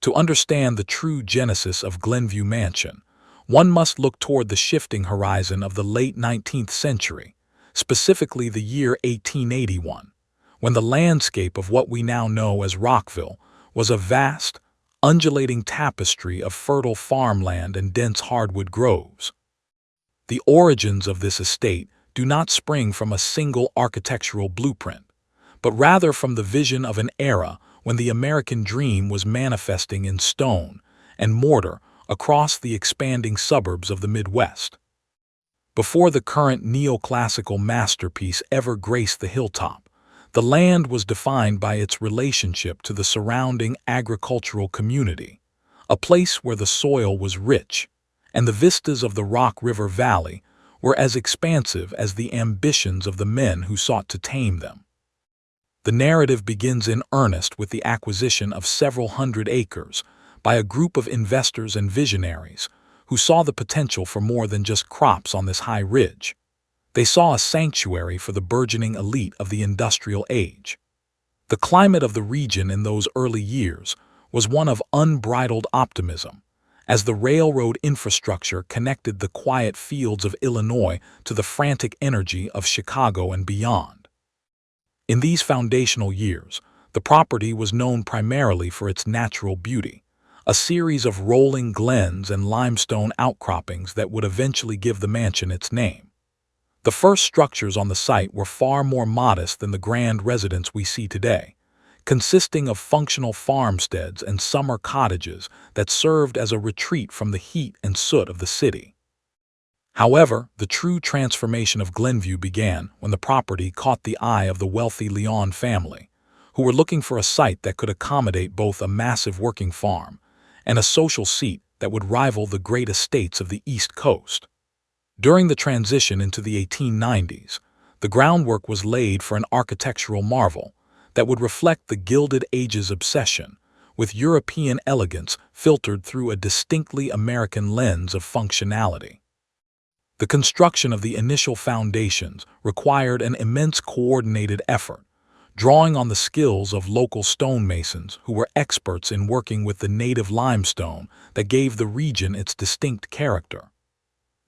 To understand the true genesis of Glenview Mansion, one must look toward the shifting horizon of the late 19th century, specifically the year 1881, when the landscape of what we now know as Rockville was a vast, undulating tapestry of fertile farmland and dense hardwood groves. The origins of this estate do not spring from a single architectural blueprint, but rather from the vision of an era when the American dream was manifesting in stone and mortar across the expanding suburbs of the Midwest. Before the current neoclassical masterpiece ever graced the hilltop, the land was defined by its relationship to the surrounding agricultural community, a place where the soil was rich, and the vistas of the Rock River Valley were as expansive as the ambitions of the men who sought to tame them. The narrative begins in earnest with the acquisition of several hundred acres by a group of investors and visionaries who saw the potential for more than just crops on this high ridge. They saw a sanctuary for the burgeoning elite of the industrial age. The climate of the region in those early years was one of unbridled optimism, as the railroad infrastructure connected the quiet fields of Illinois to the frantic energy of Chicago and beyond. In these foundational years, the property was known primarily for its natural beauty, a series of rolling glens and limestone outcroppings that would eventually give the mansion its name. The first structures on the site were far more modest than the grand residence we see today, consisting of functional farmsteads and summer cottages that served as a retreat from the heat and soot of the city. However, the true transformation of Glenview began when the property caught the eye of the wealthy Leon family, who were looking for a site that could accommodate both a massive working farm and a social seat that would rival the great estates of the East Coast. During the transition into the 1890s, the groundwork was laid for an architectural marvel that would reflect the Gilded Age's obsession with European elegance filtered through a distinctly American lens of functionality. The construction of the initial foundations required an immense coordinated effort, drawing on the skills of local stonemasons who were experts in working with the native limestone that gave the region its distinct character.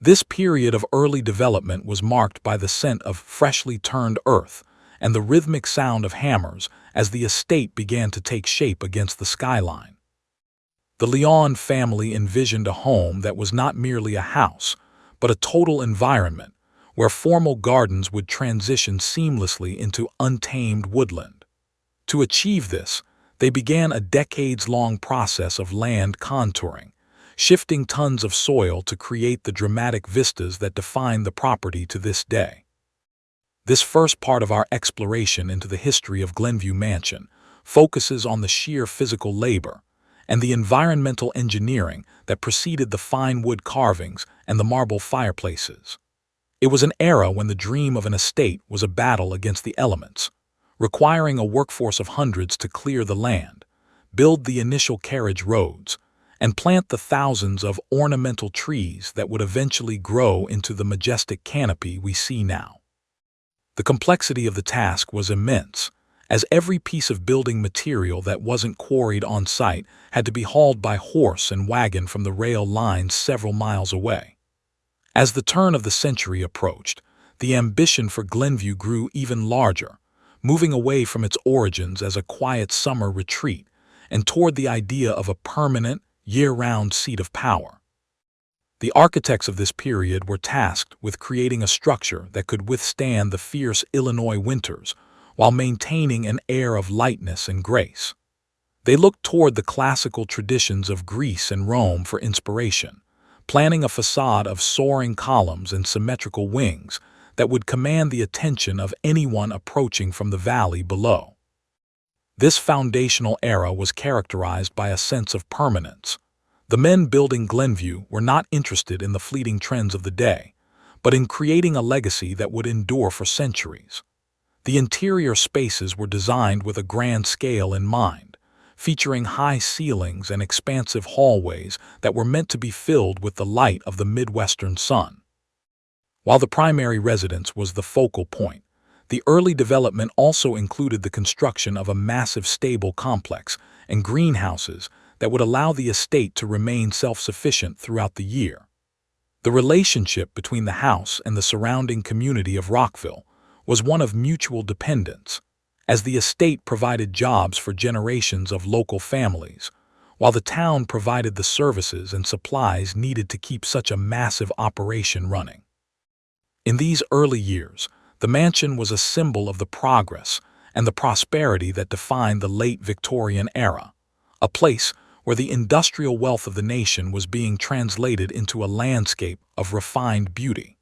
This period of early development was marked by the scent of freshly turned earth and the rhythmic sound of hammers as the estate began to take shape against the skyline. The Leon family envisioned a home that was not merely a house, but a total environment where formal gardens would transition seamlessly into untamed woodland. To achieve this, they began a decades-long process of land contouring, shifting tons of soil to create the dramatic vistas that define the property to this day. This first part of our exploration into the history of Glenview Mansion focuses on the sheer physical labor and the environmental engineering that preceded the fine wood carvings and the marble fireplaces. It was an era when the dream of an estate was a battle against the elements, requiring a workforce of hundreds to clear the land, build the initial carriage roads, and plant the thousands of ornamental trees that would eventually grow into the majestic canopy we see now. The complexity of the task was immense, as every piece of building material that wasn't quarried on site had to be hauled by horse and wagon from the rail lines several miles away. As the turn of the century approached, the ambition for Glenview grew even larger, moving away from its origins as a quiet summer retreat and toward the idea of a permanent, year-round seat of power. The architects of this period were tasked with creating a structure that could withstand the fierce Illinois winters while maintaining an air of lightness and grace. They looked toward the classical traditions of Greece and Rome for inspiration, planning a facade of soaring columns and symmetrical wings that would command the attention of anyone approaching from the valley below. This foundational era was characterized by a sense of permanence. The men building Glenview were not interested in the fleeting trends of the day, but in creating a legacy that would endure for centuries. The interior spaces were designed with a grand scale in mind, featuring high ceilings and expansive hallways that were meant to be filled with the light of the Midwestern sun. While the primary residence was the focal point, the early development also included the construction of a massive stable complex and greenhouses that would allow the estate to remain self-sufficient throughout the year. The relationship between the house and the surrounding community of Rockville was one of mutual dependence, as the estate provided jobs for generations of local families, while the town provided the services and supplies needed to keep such a massive operation running. In these early years, the mansion was a symbol of the progress and the prosperity that defined the late Victorian era, a place where the industrial wealth of the nation was being translated into a landscape of refined beauty.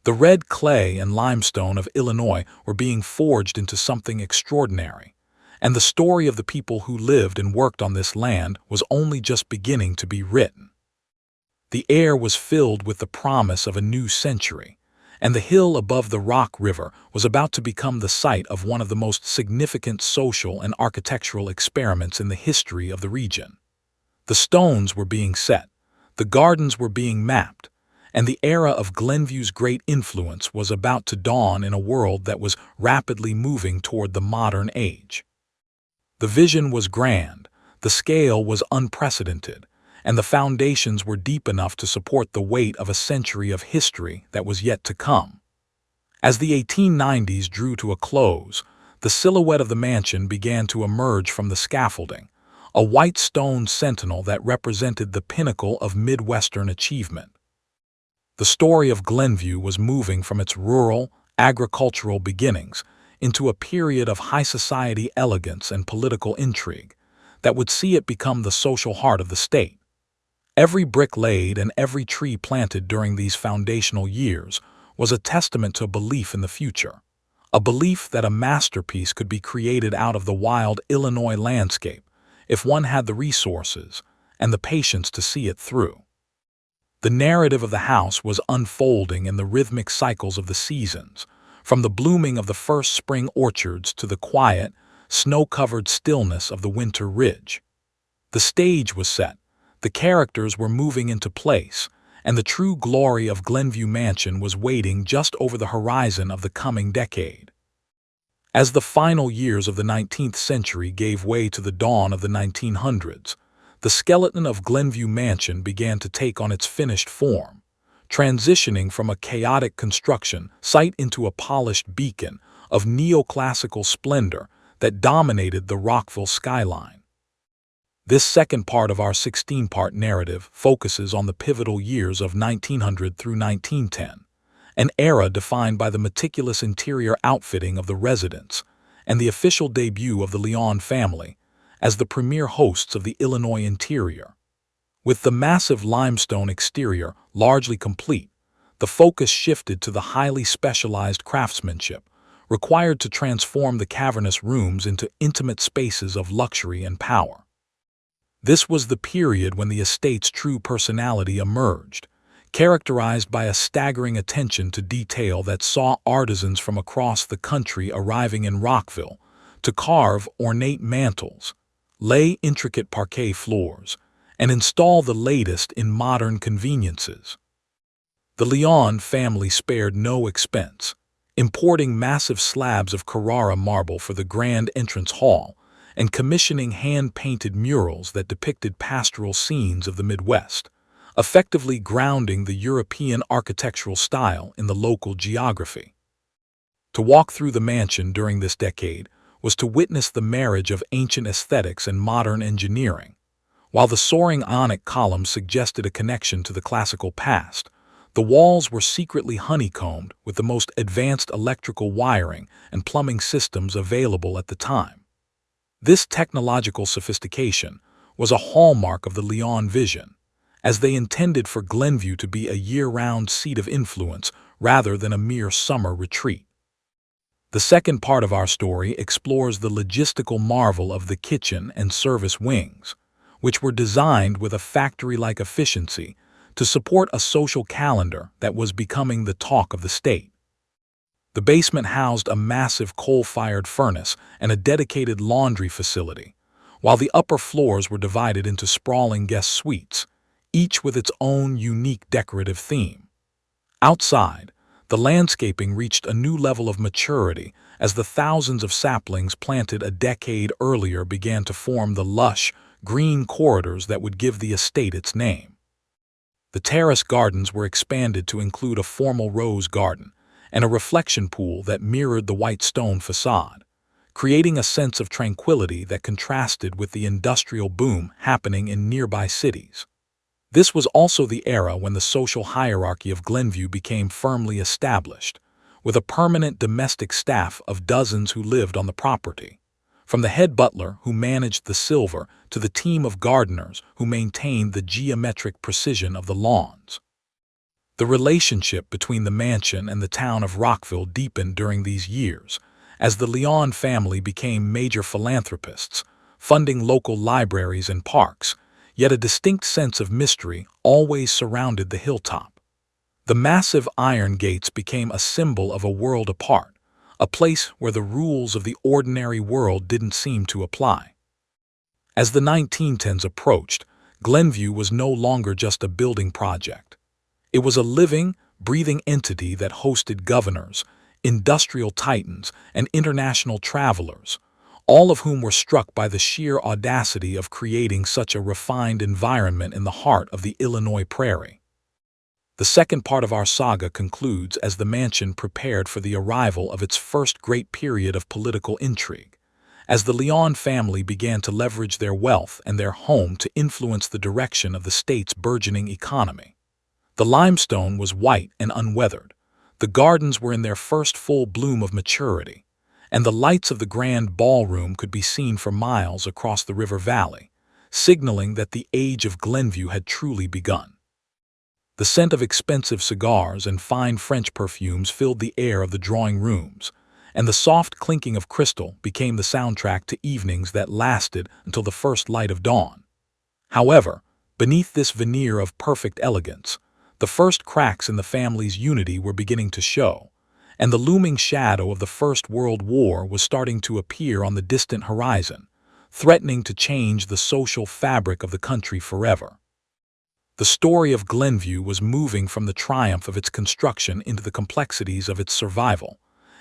The red clay and limestone of Illinois were being forged into something extraordinary, and the story of the people who lived and worked on this land was only just beginning to be written. The air was filled with the promise of a new century, and the hill above the Rock River was about to become the site of one of the most significant social and architectural experiments in the history of the region. The stones were being set, the gardens were being mapped, and the era of Glenview's great influence was about to dawn in a world that was rapidly moving toward the modern age. The vision was grand, the scale was unprecedented, and the foundations were deep enough to support the weight of a century of history that was yet to come. As the 1890s drew to a close, the silhouette of the mansion began to emerge from the scaffolding, a white stone sentinel that represented the pinnacle of Midwestern achievement. The story of Glenview was moving from its rural, agricultural beginnings into a period of high society elegance and political intrigue that would see it become the social heart of the state. Every brick laid and every tree planted during these foundational years was a testament to a belief in the future, a belief that a masterpiece could be created out of the wild Illinois landscape if one had the resources and the patience to see it through. The narrative of the house was unfolding in the rhythmic cycles of the seasons, from the blooming of the first spring orchards to the quiet, snow-covered stillness of the winter ridge. The stage was set, the characters were moving into place, and the true glory of Glenview Mansion was waiting just over the horizon of the coming decade. As the final years of the 19th century gave way to the dawn of the 1900s, the skeleton of Glenview Mansion began to take on its finished form, transitioning from a chaotic construction site into a polished beacon of neoclassical splendor that dominated the Rockville skyline. This second part of our 16-part narrative focuses on the pivotal years of 1900 through 1910, an era defined by the meticulous interior outfitting of the residents and the official debut of the Leon family as the premier hosts of the Illinois interior. With the massive limestone exterior largely complete, the focus shifted to the highly specialized craftsmanship required to transform the cavernous rooms into intimate spaces of luxury and power. This was the period when the estate's true personality emerged, characterized by a staggering attention to detail that saw artisans from across the country arriving in Rockville to carve ornate mantels, lay intricate parquet floors, and install the latest in modern conveniences. The Leon family spared no expense, importing massive slabs of Carrara marble for the grand entrance hall and commissioning hand-painted murals that depicted pastoral scenes of the Midwest, effectively grounding the European architectural style in the local geography. To walk through the mansion during this decade was to witness the marriage of ancient aesthetics and modern engineering. While the soaring ionic columns suggested a connection to the classical past, the walls were secretly honeycombed with the most advanced electrical wiring and plumbing systems available at the time. This technological sophistication was a hallmark of the Leon vision, as they intended for Glenview to be a year-round seat of influence rather than a mere summer retreat. The second part of our story explores the logistical marvel of the kitchen and service wings, which were designed with a factory-like efficiency to support a social calendar that was becoming the talk of the state. The basement housed a massive coal-fired furnace and a dedicated laundry facility, while the upper floors were divided into sprawling guest suites, each with its own unique decorative theme. Outside, the landscaping reached a new level of maturity as the thousands of saplings planted a decade earlier began to form the lush, green corridors that would give the estate its name. The terrace gardens were expanded to include a formal rose garden and a reflection pool that mirrored the white stone facade, creating a sense of tranquility that contrasted with the industrial boom happening in nearby cities. This was also the era when the social hierarchy of Glenview became firmly established, with a permanent domestic staff of dozens who lived on the property, from the head butler who managed the silver to the team of gardeners who maintained the geometric precision of the lawns. The relationship between the mansion and the town of Rockville deepened during these years, as the Leon family became major philanthropists, funding local libraries and parks, yet a distinct sense of mystery always surrounded the hilltop. The massive iron gates became a symbol of a world apart, a place where the rules of the ordinary world didn't seem to apply. As the 1910s approached, Glenview was no longer just a building project. It was a living, breathing entity that hosted governors, industrial titans, and international travelers, all of whom were struck by the sheer audacity of creating such a refined environment in the heart of the Illinois prairie. The second part of our saga concludes as the mansion prepared for the arrival of its first great period of political intrigue, as the Leon family began to leverage their wealth and their home to influence the direction of the state's burgeoning economy. The limestone was white and unweathered, the gardens were in their first full bloom of maturity, and the lights of the grand ballroom could be seen for miles across the river valley, signaling that the age of Glenview had truly begun. The scent of expensive cigars and fine French perfumes filled the air of the drawing rooms, and the soft clinking of crystal became the soundtrack to evenings that lasted until the first light of dawn. However, beneath this veneer of perfect elegance, the first cracks in the family's unity were beginning to show, and the looming shadow of the First World War was starting to appear on the distant horizon, threatening to change the social fabric of the country forever. The story of Glenview was moving from the triumph of its construction into the complexities of its survival,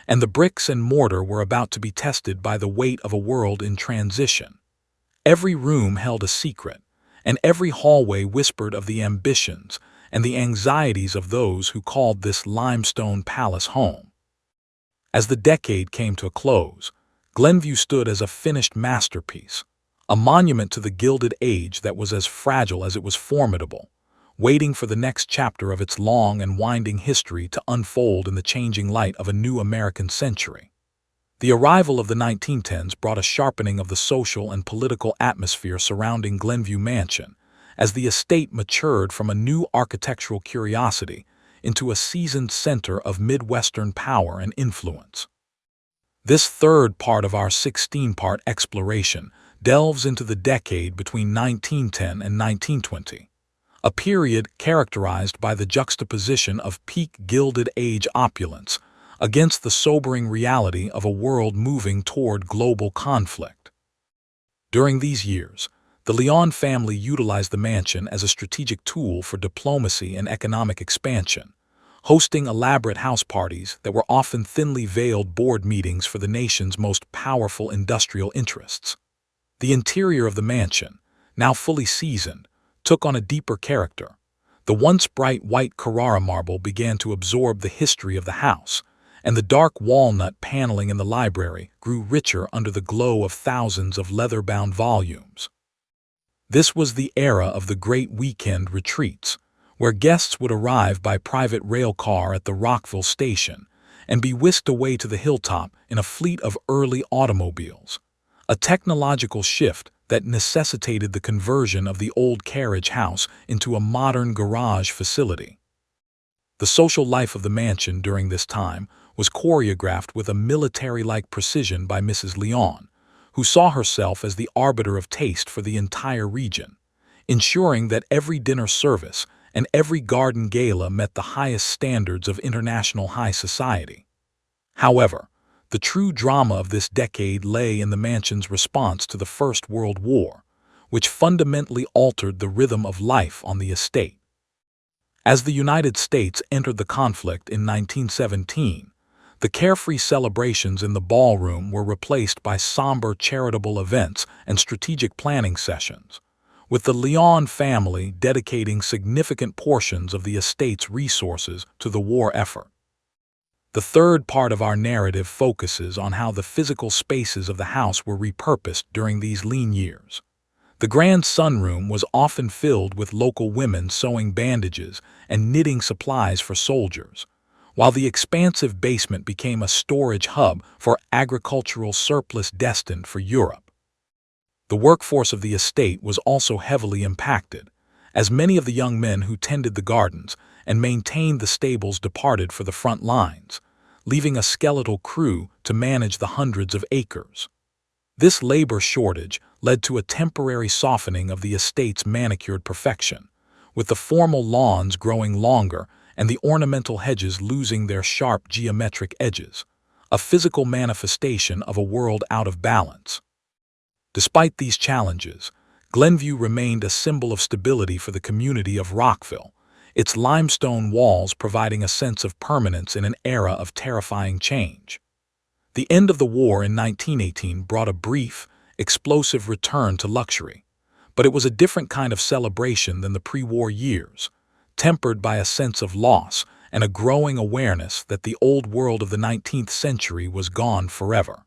and the bricks and mortar were about to be tested by the weight of a world in transition. Every room held a secret, and every hallway whispered of the ambitions and the anxieties of those who called this limestone palace home. As the decade came to a close, Glenview stood as a finished masterpiece, a monument to the Gilded Age that was as fragile as it was formidable, waiting for the next chapter of its long and winding history to unfold in the changing light of a new American century. The arrival of the 1910s brought a sharpening of the social and political atmosphere surrounding Glenview Mansion, as the estate matured from a new architectural curiosity into a seasoned center of Midwestern power and influence. This third part of our 16-part exploration delves into the decade between 1910 and 1920, a period characterized by the juxtaposition of peak Gilded Age opulence against the sobering reality of a world moving toward global conflict. During these years, the Leon family utilized the mansion as a strategic tool for diplomacy and economic expansion, hosting elaborate house parties that were often thinly veiled board meetings for the nation's most powerful industrial interests. The interior of the mansion, now fully seasoned, took on a deeper character. The once bright white Carrara marble began to absorb the history of the house, and the dark walnut paneling in the library grew richer under the glow of thousands of leather-bound volumes. This was the era of the great weekend retreats, where guests would arrive by private rail car at the Rockville station and be whisked away to the hilltop in a fleet of early automobiles, a technological shift that necessitated the conversion of the old carriage house into a modern garage facility. The social life of the mansion during this time was choreographed with a military-like precision by Mrs. Leon, who saw herself as the arbiter of taste for the entire region, ensuring that every dinner service and every garden gala met the highest standards of international high society. However, the true drama of this decade lay in the mansion's response to the First World War, which fundamentally altered the rhythm of life on the estate. As the United States entered the conflict in 1917, The carefree celebrations in the ballroom were replaced by somber charitable events and strategic planning sessions, with the Leon family dedicating significant portions of the estate's resources to the war effort. The third part of our narrative focuses on how the physical spaces of the house were repurposed during these lean years. The grand sunroom was often filled with local women sewing bandages and knitting supplies for soldiers, while the expansive basement became a storage hub for agricultural surplus destined for Europe. The workforce of the estate was also heavily impacted, as many of the young men who tended the gardens and maintained the stables departed for the front lines, leaving a skeletal crew to manage the hundreds of acres. This labor shortage led to a temporary softening of the estate's manicured perfection, with the formal lawns growing longer and the ornamental hedges losing their sharp geometric edges, a physical manifestation of a world out of balance. Despite these challenges, Glenview remained a symbol of stability for the community of Rockville, its limestone walls providing a sense of permanence in an era of terrifying change. The end of the war in 1918 brought a brief, explosive return to luxury, but it was a different kind of celebration than the pre-war years, tempered by a sense of loss and a growing awareness that the old world of the 19th century was gone forever.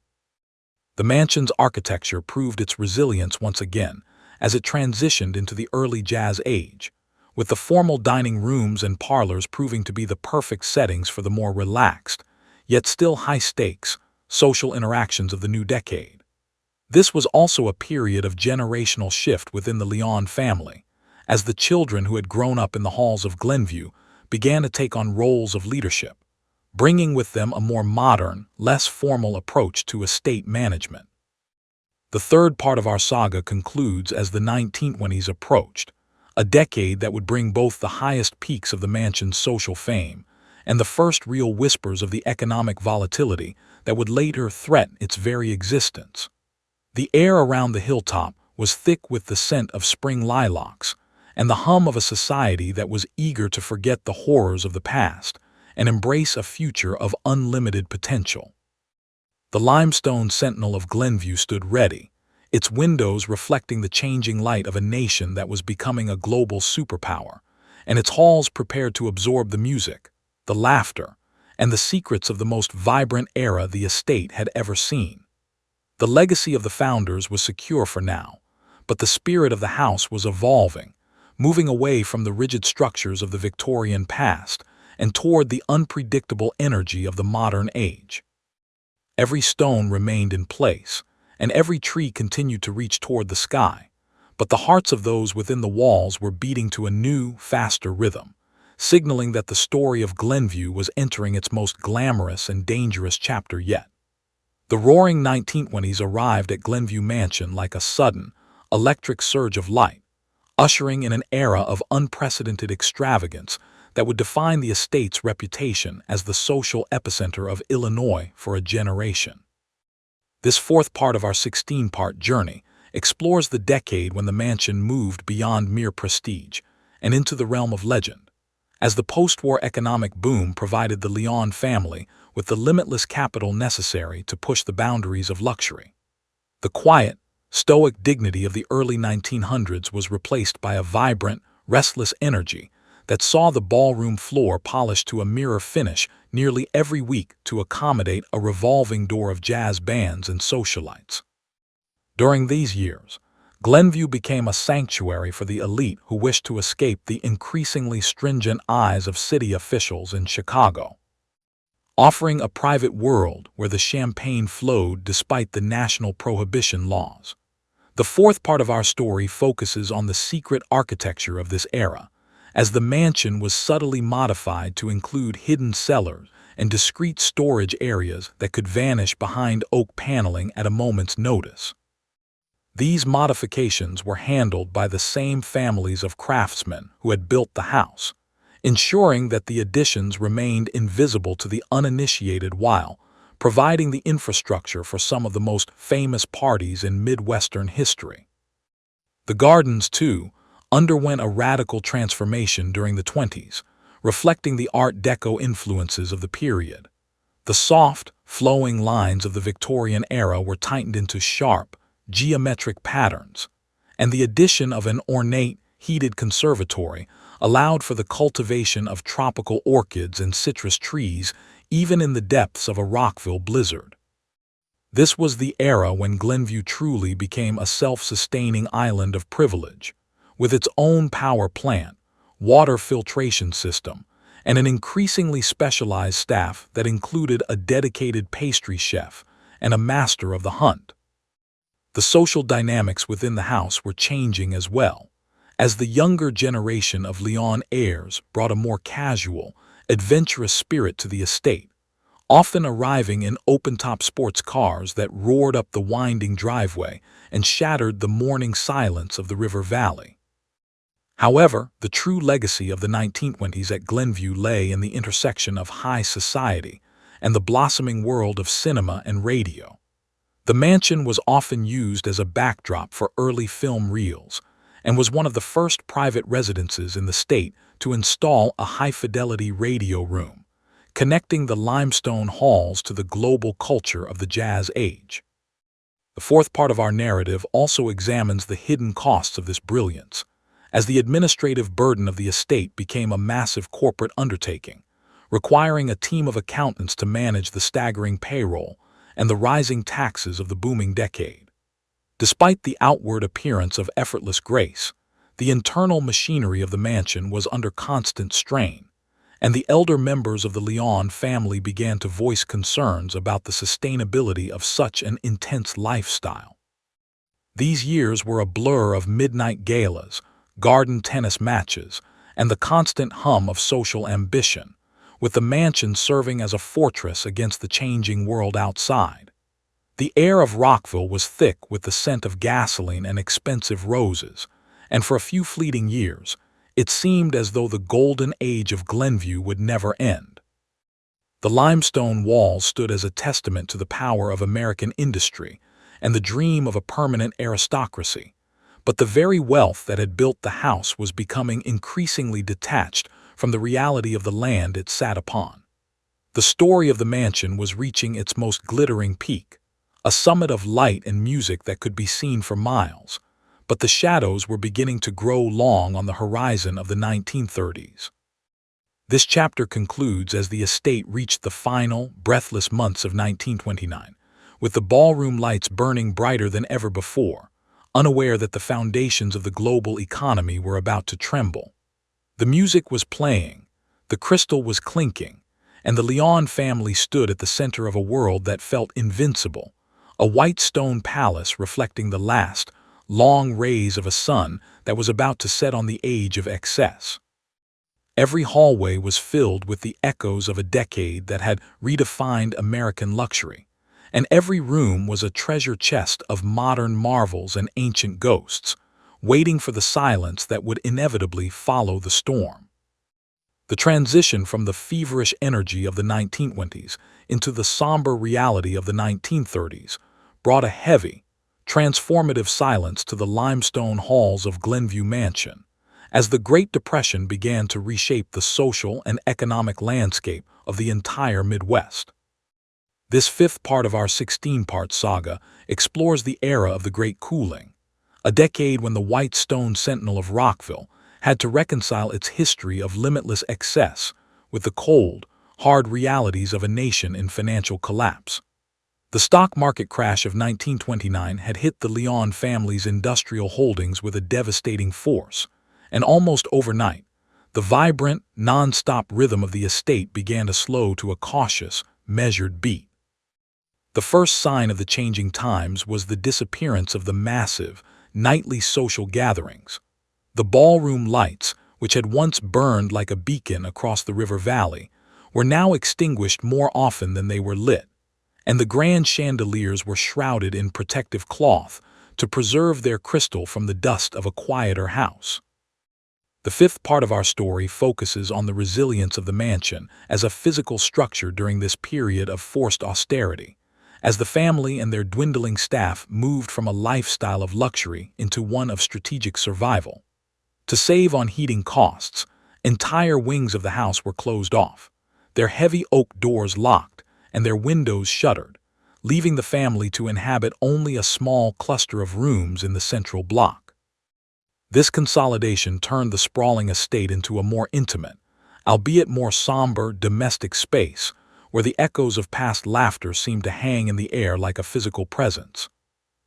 The mansion's architecture proved its resilience once again as it transitioned into the early Jazz age, with the formal dining rooms and parlors proving to be the perfect settings for the more relaxed, yet still high-stakes, social interactions of the new decade. This was also a period of generational shift within the Leon family, as the children who had grown up in the halls of Glenview began to take on roles of leadership, bringing with them a more modern, less formal approach to estate management. The third part of our saga concludes as the 1920s approached, a decade that would bring both the highest peaks of the mansion's social fame and the first real whispers of the economic volatility that would later threaten its very existence. The air around the hilltop was thick with the scent of spring lilacs and the hum of a society that was eager to forget the horrors of the past and embrace a future of unlimited potential. The limestone sentinel of Glenview stood ready, its windows reflecting the changing light of a nation that was becoming a global superpower, and its halls prepared to absorb the music, the laughter, and the secrets of the most vibrant era the estate had ever seen. The legacy of the founders was secure for now, but the spirit of the house was evolving, moving away from the rigid structures of the Victorian past and toward the unpredictable energy of the modern age. Every stone remained in place, and every tree continued to reach toward the sky, but the hearts of those within the walls were beating to a new, faster rhythm, signaling that the story of Glenview was entering its most glamorous and dangerous chapter yet. The roaring 1920s arrived at Glenview Mansion like a sudden, electric surge of light, ushering in an era of unprecedented extravagance that would define the estate's reputation as the social epicenter of Illinois for a generation. This fourth part of our 16-part journey explores the decade when the mansion moved beyond mere prestige and into the realm of legend, as the post-war economic boom provided the Leon family with the limitless capital necessary to push the boundaries of luxury. The quiet, stoic dignity of the early 1900s was replaced by a vibrant, restless energy that saw the ballroom floor polished to a mirror finish nearly every week to accommodate a revolving door of jazz bands and socialites. During these years, Glenview became a sanctuary for the elite who wished to escape the increasingly stringent eyes of city officials in Chicago, offering a private world where the champagne flowed despite the national prohibition laws. The fourth part of our story focuses on the secret architecture of this era, as the mansion was subtly modified to include hidden cellars and discreet storage areas that could vanish behind oak paneling at a moment's notice. These modifications were handled by the same families of craftsmen who had built the house, ensuring that the additions remained invisible to the uninitiated while providing the infrastructure for some of the most famous parties in Midwestern history. The gardens, too, underwent a radical transformation during the 20s, reflecting the Art Deco influences of the period. The soft, flowing lines of the Victorian era were tightened into sharp, geometric patterns, and the addition of an ornate, heated conservatory allowed for the cultivation of tropical orchids and citrus trees even in the depths of a Rockville blizzard. This was the era when Glenview truly became a self-sustaining island of privilege, with its own power plant, water filtration system, and an increasingly specialized staff that included a dedicated pastry chef and a master of the hunt. The social dynamics within the house were changing as well, as the younger generation of Lyon heirs brought a more casual, adventurous spirit to the estate, often arriving in open-top sports cars that roared up the winding driveway and shattered the morning silence of the river valley. However, the true legacy of the 1920s at Glenview lay in the intersection of high society and the blossoming world of cinema and radio. The mansion was often used as a backdrop for early film reels and was one of the first private residences in the state to install a high-fidelity radio room, connecting the limestone halls to the global culture of the jazz age. The fourth part of our narrative also examines the hidden costs of this brilliance, as the administrative burden of the estate became a massive corporate undertaking, requiring a team of accountants to manage the staggering payroll and the rising taxes of the booming decade. Despite the outward appearance of effortless grace, the internal machinery of the mansion was under constant strain, and the elder members of the Lyon family began to voice concerns about the sustainability of such an intense lifestyle. These years were a blur of midnight galas, garden tennis matches, and the constant hum of social ambition, with the mansion serving as a fortress against the changing world outside. The air of Rockville was thick with the scent of gasoline and expensive roses, and for a few fleeting years, it seemed as though the golden age of Glenview would never end. The limestone walls stood as a testament to the power of American industry and the dream of a permanent aristocracy, but the very wealth that had built the house was becoming increasingly detached from the reality of the land it sat upon. The story of the mansion was reaching its most glittering peak, a summit of light and music that could be seen for miles, but the shadows were beginning to grow long on the horizon of the 1930s. This chapter concludes as the estate reached the final, breathless months of 1929, with the ballroom lights burning brighter than ever before, unaware that the foundations of the global economy were about to tremble. The music was playing, the crystal was clinking, and the Lyon family stood at the center of a world that felt invincible, a white stone palace reflecting the last, long rays of a sun that was about to set on the age of excess. Every hallway was filled with the echoes of a decade that had redefined American luxury, and every room was a treasure chest of modern marvels and ancient ghosts, waiting for the silence that would inevitably follow the storm. The transition from the feverish energy of the 1920s into the somber reality of the 1930s brought a heavy, transformative silence to the limestone halls of Glenview Mansion, as the Great Depression began to reshape the social and economic landscape of the entire Midwest. This fifth part of our 16-part saga explores the era of the Great Cooling, a decade when the white stone sentinel of Rockville had to reconcile its history of limitless excess with the cold, hard realities of a nation in financial collapse. The stock market crash of 1929 had hit the Lyon family's industrial holdings with a devastating force, and almost overnight, the vibrant, non-stop rhythm of the estate began to slow to a cautious, measured beat. The first sign of the changing times was the disappearance of the massive, nightly social gatherings. The ballroom lights, which had once burned like a beacon across the river valley, were now extinguished more often than they were lit, and the grand chandeliers were shrouded in protective cloth to preserve their crystal from the dust of a quieter house. The fifth part of our story focuses on the resilience of the mansion as a physical structure during this period of forced austerity, as the family and their dwindling staff moved from a lifestyle of luxury into one of strategic survival. To save on heating costs, entire wings of the house were closed off, their heavy oak doors locked, and their windows shuttered, leaving the family to inhabit only a small cluster of rooms in the central block. This consolidation turned the sprawling estate into a more intimate, albeit more somber, domestic space, where the echoes of past laughter seemed to hang in the air like a physical presence.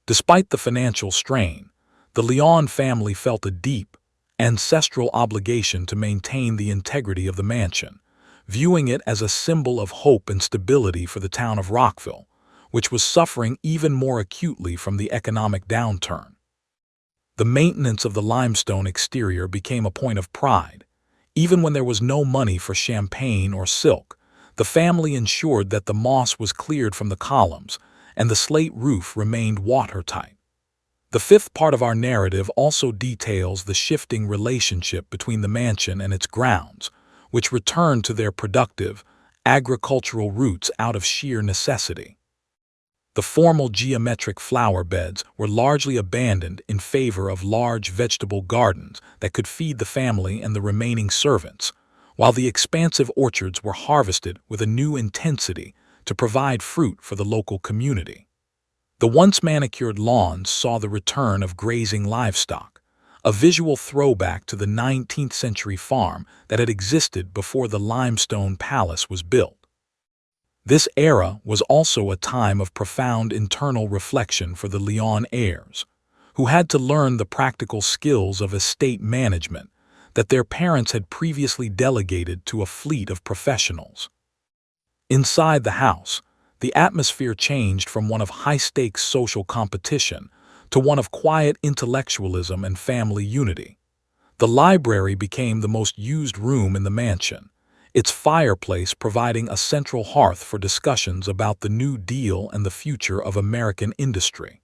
Despite the financial strain, the Leon family felt a deep, ancestral obligation to maintain the integrity of the mansion, viewing it as a symbol of hope and stability for the town of Rockville, which was suffering even more acutely from the economic downturn. The maintenance of the limestone exterior became a point of pride. Even when there was no money for champagne or silk, the family ensured that the moss was cleared from the columns and the slate roof remained watertight. The fifth part of our narrative also details the shifting relationship between the mansion and its grounds, which returned to their productive, agricultural roots out of sheer necessity. The formal geometric flower beds were largely abandoned in favor of large vegetable gardens that could feed the family and the remaining servants, while the expansive orchards were harvested with a new intensity to provide fruit for the local community. The once manicured lawns saw the return of grazing livestock, a visual throwback to the 19th-century farm that had existed before the limestone palace was built. This era was also a time of profound internal reflection for the Leon heirs, who had to learn the practical skills of estate management that their parents had previously delegated to a fleet of professionals. Inside the house, the atmosphere changed from one of high-stakes social competition to one of quiet intellectualism and family unity. The library became the most used room in the mansion, its fireplace providing a central hearth for discussions about the New Deal and the future of American industry.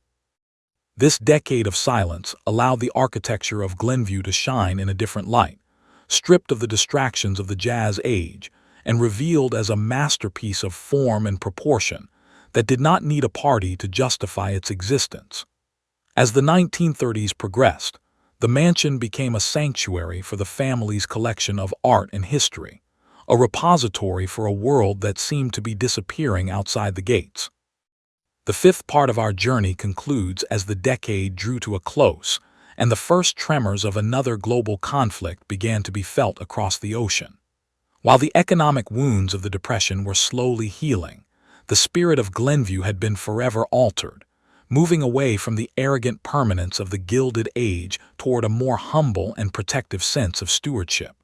This decade of silence allowed the architecture of Glenview to shine in a different light, stripped of the distractions of the Jazz Age and revealed as a masterpiece of form and proportion that did not need a party to justify its existence. As the 1930s progressed, the mansion became a sanctuary for the family's collection of art and history, a repository for a world that seemed to be disappearing outside the gates. The fifth part of our journey concludes as the decade drew to a close and the first tremors of another global conflict began to be felt across the ocean. While the economic wounds of the Depression were slowly healing, the spirit of Glenview had been forever altered, moving away from the arrogant permanence of the Gilded Age toward a more humble and protective sense of stewardship.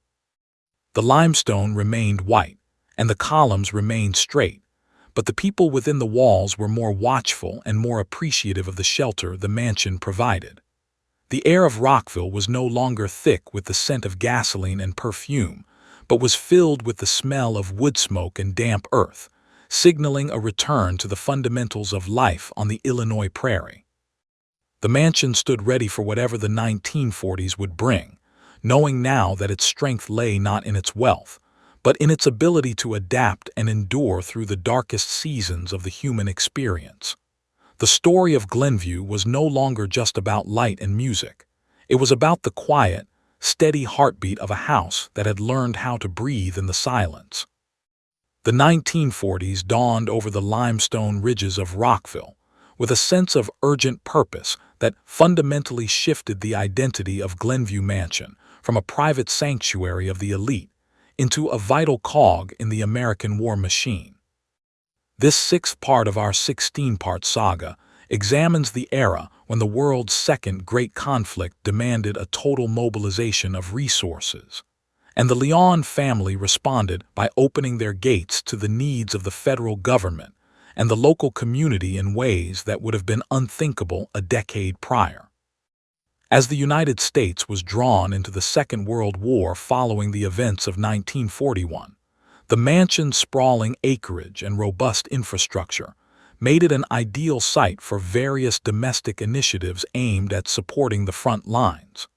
The limestone remained white, and the columns remained straight, but the people within the walls were more watchful and more appreciative of the shelter the mansion provided. The air of Rockville was no longer thick with the scent of gasoline and perfume, but was filled with the smell of wood smoke and damp earth, signaling a return to the fundamentals of life on the Illinois prairie. The mansion stood ready for whatever the 1940s would bring, knowing now that its strength lay not in its wealth, but in its ability to adapt and endure through the darkest seasons of the human experience. The story of Glenview was no longer just about light and music. It was about the quiet, steady heartbeat of a house that had learned how to breathe in the silence. The 1940s dawned over the limestone ridges of Rockville, with a sense of urgent purpose that fundamentally shifted the identity of Glenview Mansion from a private sanctuary of the elite into a vital cog in the American war machine. This sixth part of our 16-part saga examines the era when the world's second great conflict demanded a total mobilization of resources, and the Leon family responded by opening their gates to the needs of the federal government and the local community in ways that would have been unthinkable a decade prior. As the United States was drawn into the Second World War following the events of 1941, the mansion's sprawling acreage and robust infrastructure made it an ideal site for various domestic initiatives aimed at supporting the front lines.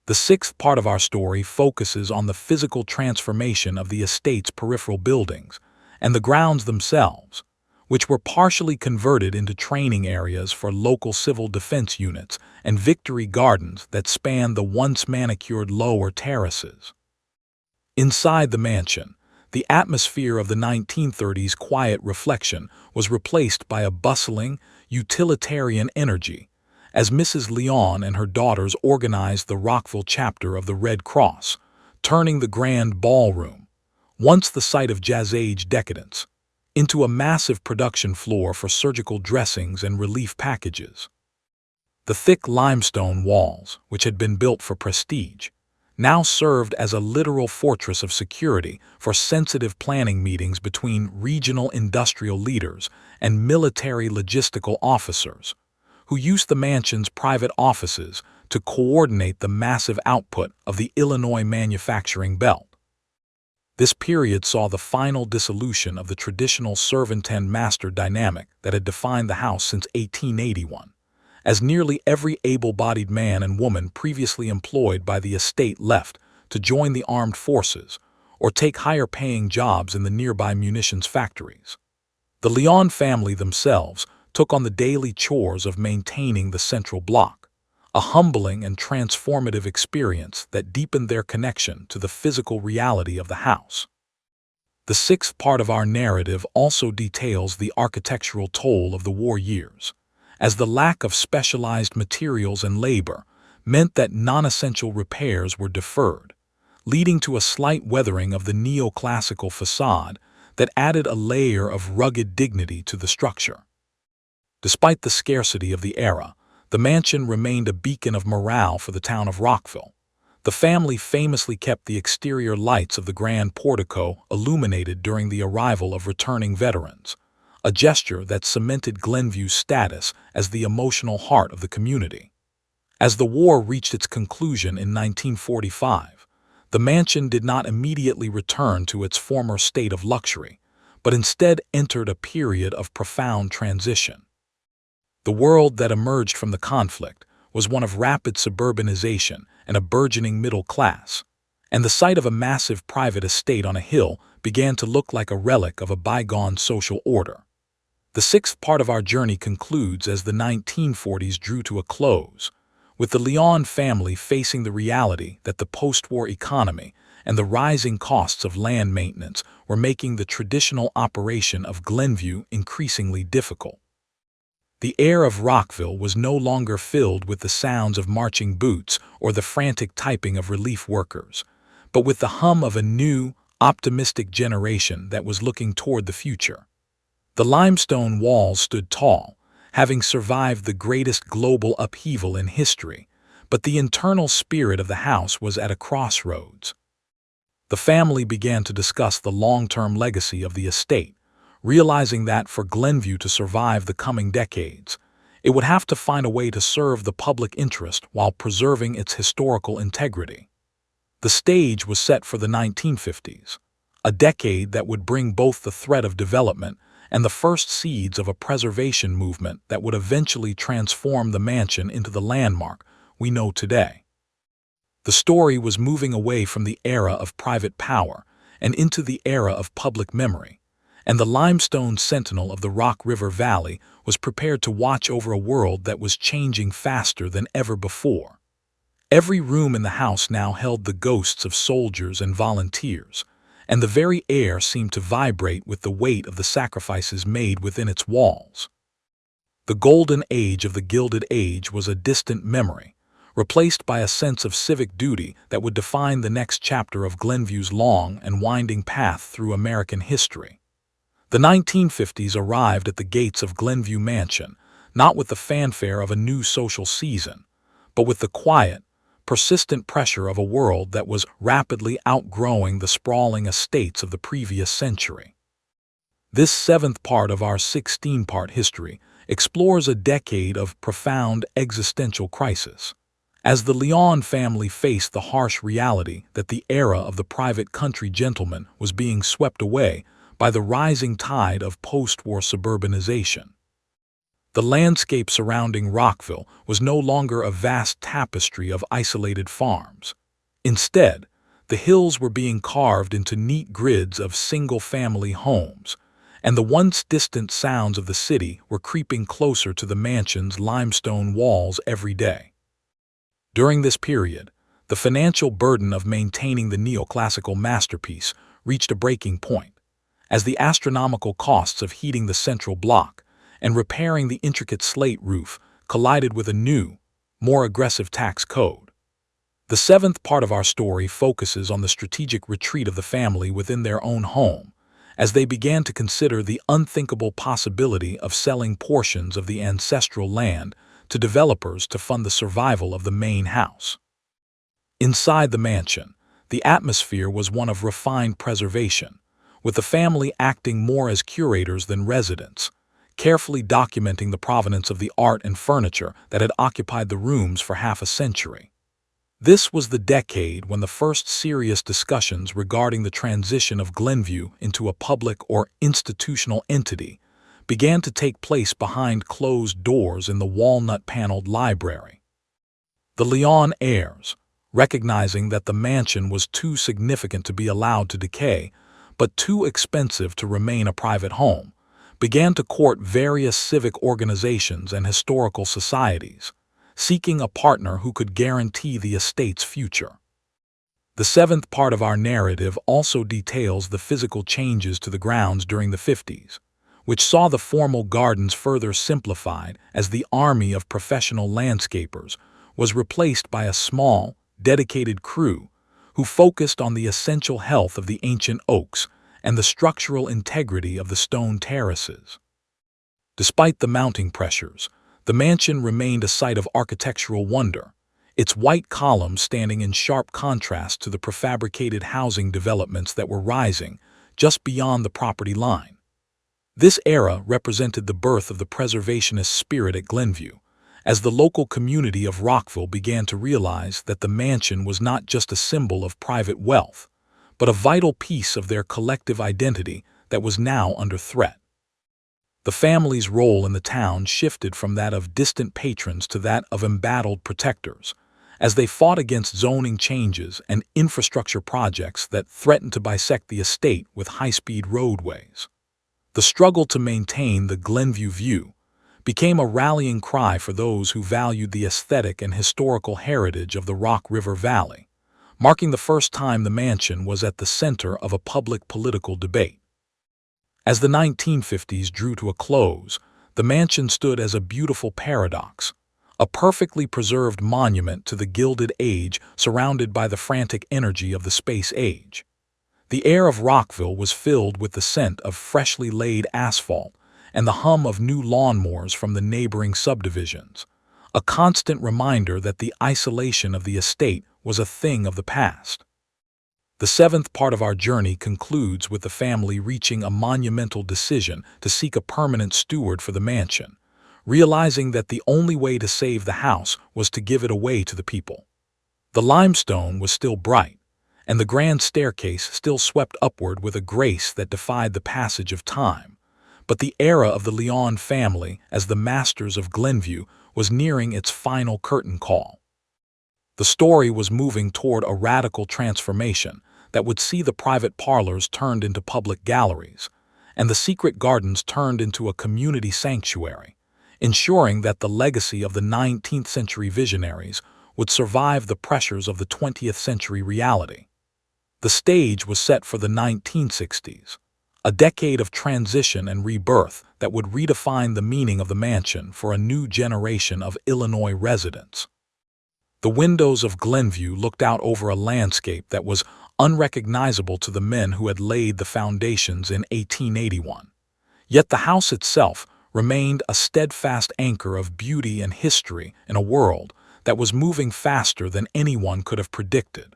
The sixth part of our story focuses on the physical transformation of the estate's peripheral buildings and the grounds themselves, which were partially converted into training areas for local civil defense units and victory gardens that spanned the once manicured lower terraces. Inside the mansion, The atmosphere of the 1930s quiet reflection was replaced by a bustling, utilitarian energy, as Mrs. Leon and her daughters organized the Rockville chapter of the Red Cross, turning the grand ballroom, once the site of Jazz-age decadence, into a massive production floor for surgical dressings and relief packages. The thick limestone walls, which had been built for prestige, now served as a literal fortress of security for sensitive planning meetings between regional industrial leaders and military logistical officers, who used the mansion's private offices to coordinate the massive output of the Illinois manufacturing belt. This period saw the final dissolution of the traditional servant-and-master dynamic that had defined the house since 1881, as nearly every able-bodied man and woman previously employed by the estate left to join the armed forces or take higher-paying jobs in the nearby munitions factories. The Leon family themselves took on the daily chores of maintaining the central block, a humbling and transformative experience that deepened their connection to the physical reality of the house. The sixth part of our narrative also details the architectural toll of the war years, as the lack of specialized materials and labor meant that non-essential repairs were deferred, leading to a slight weathering of the neoclassical facade that added a layer of rugged dignity to the structure. Despite the scarcity of the era, the mansion remained a beacon of morale for the town of Rockville. The family famously kept the exterior lights of the grand portico illuminated during the arrival of returning veterans, a gesture that cemented Glenview's status as the emotional heart of the community. As the war reached its conclusion in 1945, the mansion did not immediately return to its former state of luxury, but instead entered a period of profound transition. The world that emerged from the conflict was one of rapid suburbanization and a burgeoning middle class, and the site of a massive private estate on a hill began to look like a relic of a bygone social order. The sixth part of our journey concludes as the 1940s drew to a close, with the Leon family facing the reality that the post-war economy and the rising costs of land maintenance were making the traditional operation of Glenview increasingly difficult. The air of Rockville was no longer filled with the sounds of marching boots or the frantic typing of relief workers, but with the hum of a new, optimistic generation that was looking toward the future. The limestone walls stood tall, having survived the greatest global upheaval in history, but the internal spirit of the house was at a crossroads. The family began to discuss the long-term legacy of the estate, realizing that for Glenview to survive the coming decades, it would have to find a way to serve the public interest while preserving its historical integrity. The stage was set for the 1950s, a decade that would bring both the threat of development and the first seeds of a preservation movement that would eventually transform the mansion into the landmark we know today. The story was moving away from the era of private power and into the era of public memory, and the limestone sentinel of the Rock River Valley was prepared to watch over a world that was changing faster than ever before. Every room in the house now held the ghosts of soldiers and volunteers, and the very air seemed to vibrate with the weight of the sacrifices made within its walls. The golden age of the Gilded Age was a distant memory, replaced by a sense of civic duty that would define the next chapter of Glenview's long and winding path through American history. The 1950s arrived at the gates of Glenview Mansion, not with the fanfare of a new social season, but with the quiet, persistent pressure of a world that was rapidly outgrowing the sprawling estates of the previous century. This seventh part of our 16-part history explores a decade of profound existential crisis, as the Leon family faced the harsh reality that the era of the private country gentleman was being swept away by the rising tide of post-war suburbanization. The landscape surrounding Rockville was no longer a vast tapestry of isolated farms. Instead, the hills were being carved into neat grids of single-family homes, and the once distant sounds of the city were creeping closer to the mansion's limestone walls every day. During this period, the financial burden of maintaining the neoclassical masterpiece reached a breaking point, as the astronomical costs of heating the central block and repairing the intricate slate roof collided with a new, more aggressive tax code. The seventh part of our story focuses on the strategic retreat of the family within their own home, as they began to consider the unthinkable possibility of selling portions of the ancestral land to developers to fund the survival of the main house. Inside the mansion, the atmosphere was one of refined preservation, with the family acting more as curators than residents, carefully documenting the provenance of the art and furniture that had occupied the rooms for half a century. This was the decade when the first serious discussions regarding the transition of Glenview into a public or institutional entity began to take place behind closed doors in the walnut-paneled library. The Lyon heirs, recognizing that the mansion was too significant to be allowed to decay, but too expensive to remain a private home, began to court various civic organizations and historical societies, seeking a partner who could guarantee the estate's future. The seventh part of our narrative also details the physical changes to the grounds during the 50s, which saw the formal gardens further simplified as the army of professional landscapers was replaced by a small, dedicated crew who focused on the essential health of the ancient oaks and the structural integrity of the stone terraces. Despite the mounting pressures, the mansion remained a site of architectural wonder, its white columns standing in sharp contrast to the prefabricated housing developments that were rising just beyond the property line. This era represented the birth of the preservationist spirit at Glenview, as the local community of Rockville began to realize that the mansion was not just a symbol of private wealth, but a vital piece of their collective identity that was now under threat. The family's role in the town shifted from that of distant patrons to that of embattled protectors, as they fought against zoning changes and infrastructure projects that threatened to bisect the estate with high-speed roadways. The struggle to maintain the Glenview view became a rallying cry for those who valued the aesthetic and historical heritage of the Rock River Valley, marking the first time the mansion was at the center of a public political debate. As the 1950s drew to a close, the mansion stood as a beautiful paradox, a perfectly preserved monument to the Gilded Age surrounded by the frantic energy of the Space Age. The air of Rockville was filled with the scent of freshly laid asphalt and the hum of new lawnmowers from the neighboring subdivisions, a constant reminder that the isolation of the estate was a thing of the past. The seventh part of our journey concludes with the family reaching a monumental decision to seek a permanent steward for the mansion, realizing that the only way to save the house was to give it away to the people. The limestone was still bright, and the grand staircase still swept upward with a grace that defied the passage of time, but the era of the Lyon family as the masters of Glenview was nearing its final curtain call. The story was moving toward a radical transformation that would see the private parlors turned into public galleries, and the secret gardens turned into a community sanctuary, ensuring that the legacy of the 19th-century visionaries would survive the pressures of the 20th-century reality. The stage was set for the 1960s, a decade of transition and rebirth that would redefine the meaning of the mansion for a new generation of Illinois residents. The windows of Glenview looked out over a landscape that was unrecognizable to the men who had laid the foundations in 1881. Yet the house itself remained a steadfast anchor of beauty and history in a world that was moving faster than anyone could have predicted.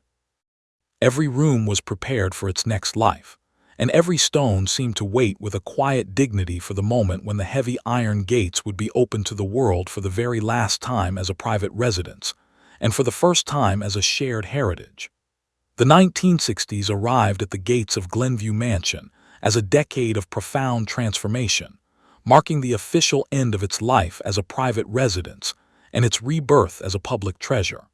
Every room was prepared for its next life, and every stone seemed to wait with a quiet dignity for the moment when the heavy iron gates would be opened to the world for the very last time as a private residence, and for the first time as a shared heritage. The 1960s arrived at the gates of Glenview Mansion as a decade of profound transformation, marking the official end of its life as a private residence and its rebirth as a public treasure.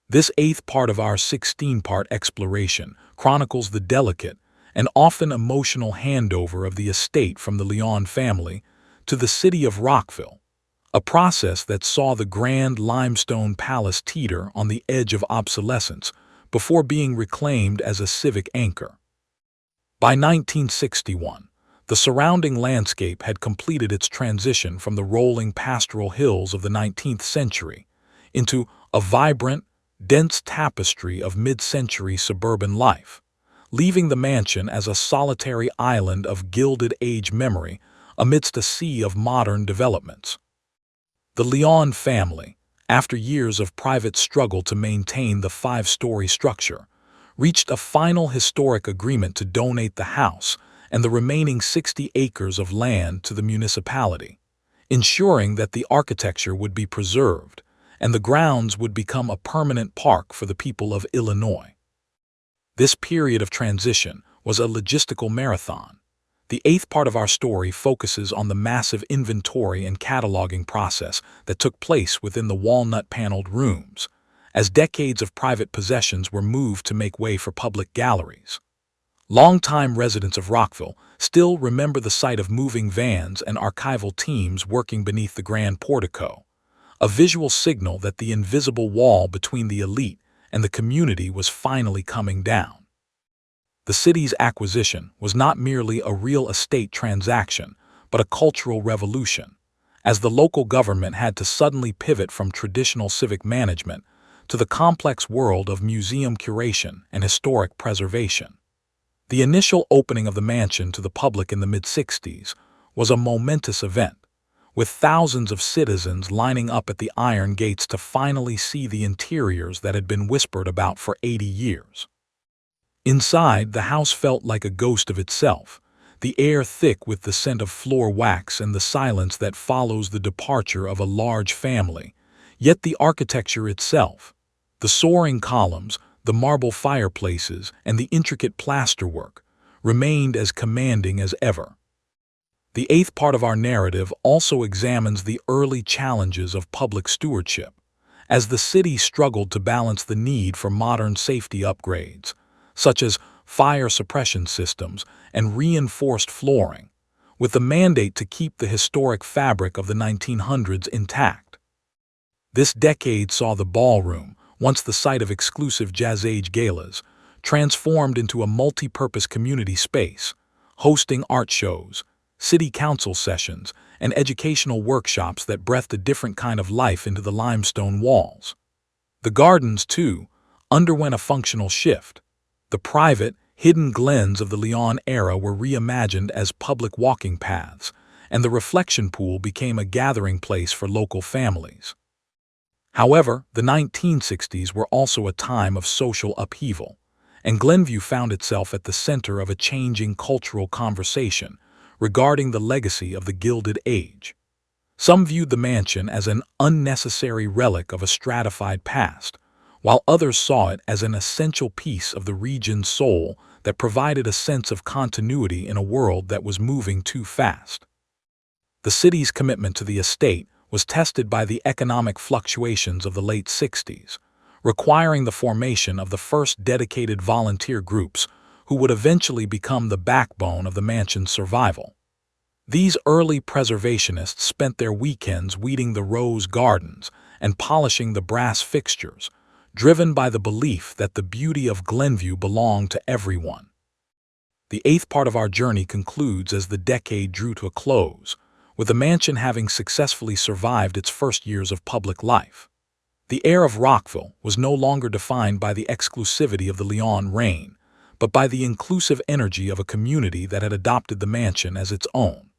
This eighth part of our 16-part exploration chronicles the delicate and often emotional handover of the estate from the Lyon family to the city of Rockville, a process that saw the grand limestone palace teeter on the edge of obsolescence before being reclaimed as a civic anchor. By 1961, the surrounding landscape had completed its transition from the rolling pastoral hills of the 19th century into a vibrant, dense tapestry of mid-century suburban life, leaving the mansion as a solitary island of Gilded Age memory amidst a sea of modern developments. The Leon family, after years of private struggle to maintain the five-story structure, reached a final historic agreement to donate the house and the remaining 60 acres of land to the municipality, ensuring that the architecture would be preserved and the grounds would become a permanent park for the people of Illinois. This period of transition was a logistical marathon. The eighth part of our story focuses on the massive inventory and cataloging process that took place within the walnut-paneled rooms, as decades of private possessions were moved to make way for public galleries. Longtime residents of Rockville still remember the sight of moving vans and archival teams working beneath the grand portico, a visual signal that the invisible wall between the elite and the community was finally coming down. The city's acquisition was not merely a real estate transaction, but a cultural revolution, as the local government had to suddenly pivot from traditional civic management to the complex world of museum curation and historic preservation. The initial opening of the mansion to the public in the mid-60s was a momentous event, with thousands of citizens lining up at the iron gates to finally see the interiors that had been whispered about for 80 years. Inside, the house felt like a ghost of itself, the air thick with the scent of floor wax and the silence that follows the departure of a large family. Yet the architecture itself, the soaring columns, the marble fireplaces, and the intricate plasterwork, remained as commanding as ever. The eighth part of our narrative also examines the early challenges of public stewardship, as the city struggled to balance the need for modern safety upgrades, such as fire suppression systems and reinforced flooring, with the mandate to keep the historic fabric of the 1900s intact. This decade saw the ballroom, once the site of exclusive jazz-age galas, transformed into a multi-purpose community space, hosting art shows, city council sessions, and educational workshops that breathed a different kind of life into the limestone walls. The gardens, too, underwent a functional shift. The private, hidden glens of the Leon era were reimagined as public walking paths, and the reflection pool became a gathering place for local families. However, the 1960s were also a time of social upheaval, and Glenview found itself at the center of a changing cultural conversation regarding the legacy of the Gilded Age. Some viewed the mansion as an unnecessary relic of a stratified past, while others saw it as an essential piece of the region's soul that provided a sense of continuity in a world that was moving too fast. The city's commitment to the estate was tested by the economic fluctuations of the late 60s, requiring the formation of the first dedicated volunteer groups who would eventually become the backbone of the mansion's survival. These early preservationists spent their weekends weeding the rose gardens and polishing the brass fixtures, driven by the belief that the beauty of Glenview belonged to everyone. The eighth part of our journey concludes as the decade drew to a close, with the mansion having successfully survived its first years of public life. The air of Rockville was no longer defined by the exclusivity of the Leon reign, but by the inclusive energy of a community that had adopted the mansion as its own.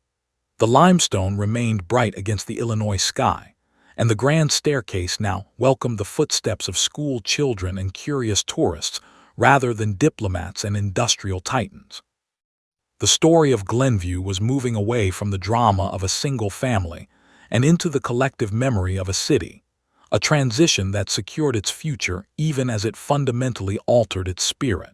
The limestone remained bright against the Illinois sky, and the grand staircase now welcomed the footsteps of school children and curious tourists rather than diplomats and industrial titans. The story of Glenview was moving away from the drama of a single family and into the collective memory of a city, a transition that secured its future even as it fundamentally altered its spirit.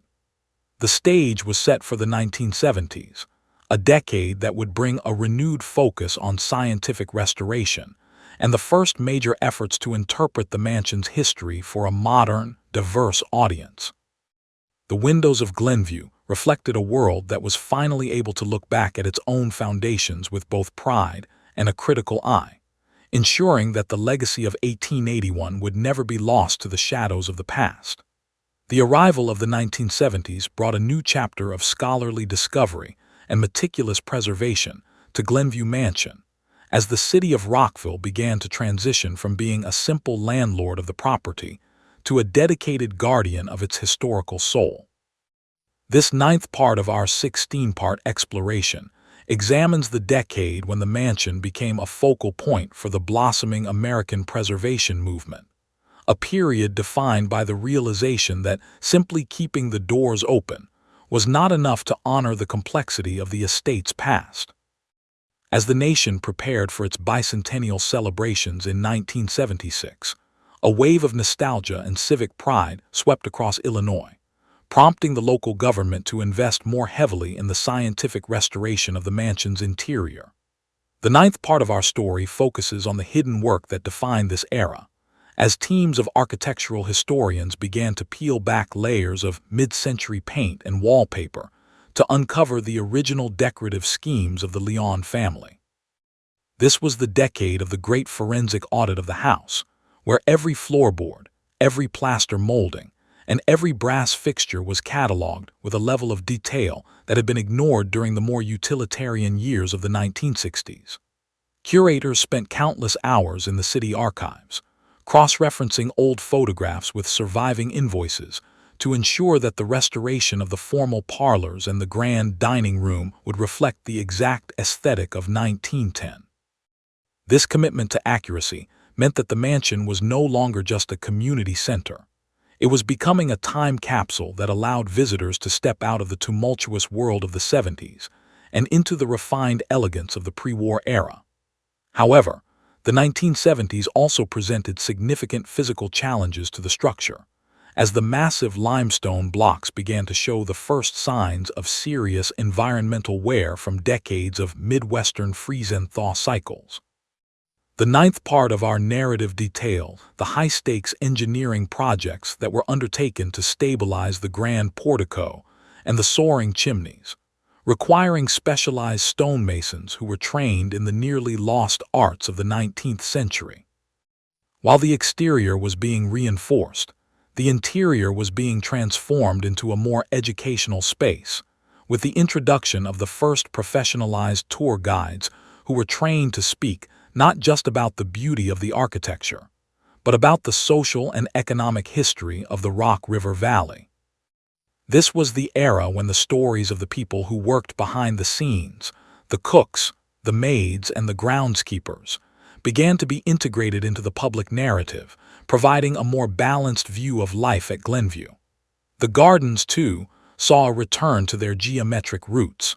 The stage was set for the 1970s, a decade that would bring a renewed focus on scientific restoration and the first major efforts to interpret the mansion's history for a modern, diverse audience. The windows of Glenview reflected a world that was finally able to look back at its own foundations with both pride and a critical eye, ensuring that the legacy of 1881 would never be lost to the shadows of the past. The arrival of the 1970s brought a new chapter of scholarly discovery and meticulous preservation to Glenview Mansion, as the city of Rockville began to transition from being a simple landlord of the property to a dedicated guardian of its historical soul. This ninth part of our 16-part exploration examines the decade when the mansion became a focal point for the blossoming American preservation movement, a period defined by the realization that simply keeping the doors open was not enough to honor the complexity of the estate's past. As the nation prepared for its bicentennial celebrations in 1976, a wave of nostalgia and civic pride swept across Illinois, prompting the local government to invest more heavily in the scientific restoration of the mansion's interior. The ninth part of our story focuses on the hidden work that defined this era, as teams of architectural historians began to peel back layers of mid-century paint and wallpaper to uncover the original decorative schemes of the Leon family. This was the decade of the great forensic audit of the house, where every floorboard, every plaster molding, and every brass fixture was cataloged with a level of detail that had been ignored during the more utilitarian years of the 1960s. Curators spent countless hours in the city archives, cross-referencing old photographs with surviving invoices to ensure that the restoration of the formal parlors and the grand dining room would reflect the exact aesthetic of 1910. This commitment to accuracy meant that the mansion was no longer just a community center. It was becoming a time capsule that allowed visitors to step out of the tumultuous world of the 70s and into the refined elegance of the pre-war era. However, the 1970s also presented significant physical challenges to the structure, as the massive limestone blocks began to show the first signs of serious environmental wear from decades of Midwestern freeze-and-thaw cycles. The ninth part of our narrative details the high-stakes engineering projects that were undertaken to stabilize the grand portico and the soaring chimneys, requiring specialized stonemasons who were trained in the nearly lost arts of the 19th century. While the exterior was being reinforced, the interior was being transformed into a more educational space, with the introduction of the first professionalized tour guides who were trained to speak not just about the beauty of the architecture, but about the social and economic history of the Rock River Valley. This was the era when the stories of the people who worked behind the scenes, the cooks, the maids, and the groundskeepers, began to be integrated into the public narrative, providing a more balanced view of life at Glenview. The gardens, too, saw a return to their geometric roots.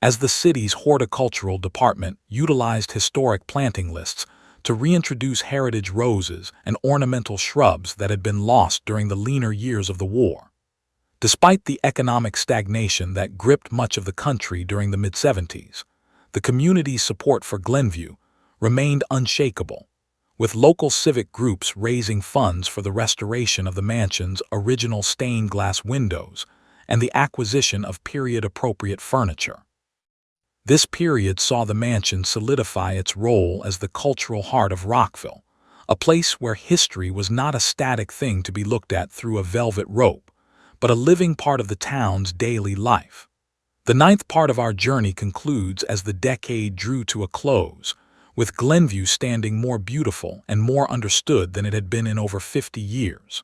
As the city's horticultural department utilized historic planting lists to reintroduce heritage roses and ornamental shrubs that had been lost during the leaner years of the war. Despite the economic stagnation that gripped much of the country during the mid-70s, the community's support for Glenview remained unshakable, with local civic groups raising funds for the restoration of the mansion's original stained glass windows and the acquisition of period-appropriate furniture. This period saw the mansion solidify its role as the cultural heart of Rockville, a place where history was not a static thing to be looked at through a velvet rope, but a living part of the town's daily life. The ninth part of our journey concludes as the decade drew to a close, with Glenview standing more beautiful and more understood than it had been in over 50 years.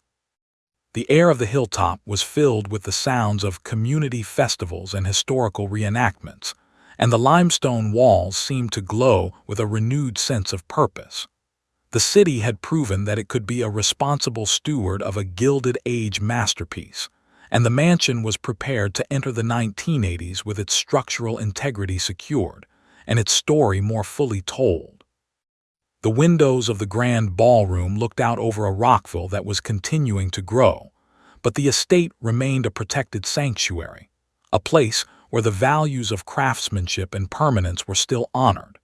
The air of the hilltop was filled with the sounds of community festivals and historical reenactments, and the limestone walls seemed to glow with a renewed sense of purpose. The city had proven that it could be a responsible steward of a Gilded Age masterpiece, and the mansion was prepared to enter the 1980s with its structural integrity secured and its story more fully told. The windows of the grand ballroom looked out over a Rockville that was continuing to grow, but the estate remained a protected sanctuary, a place where the values of craftsmanship and permanence were still honored.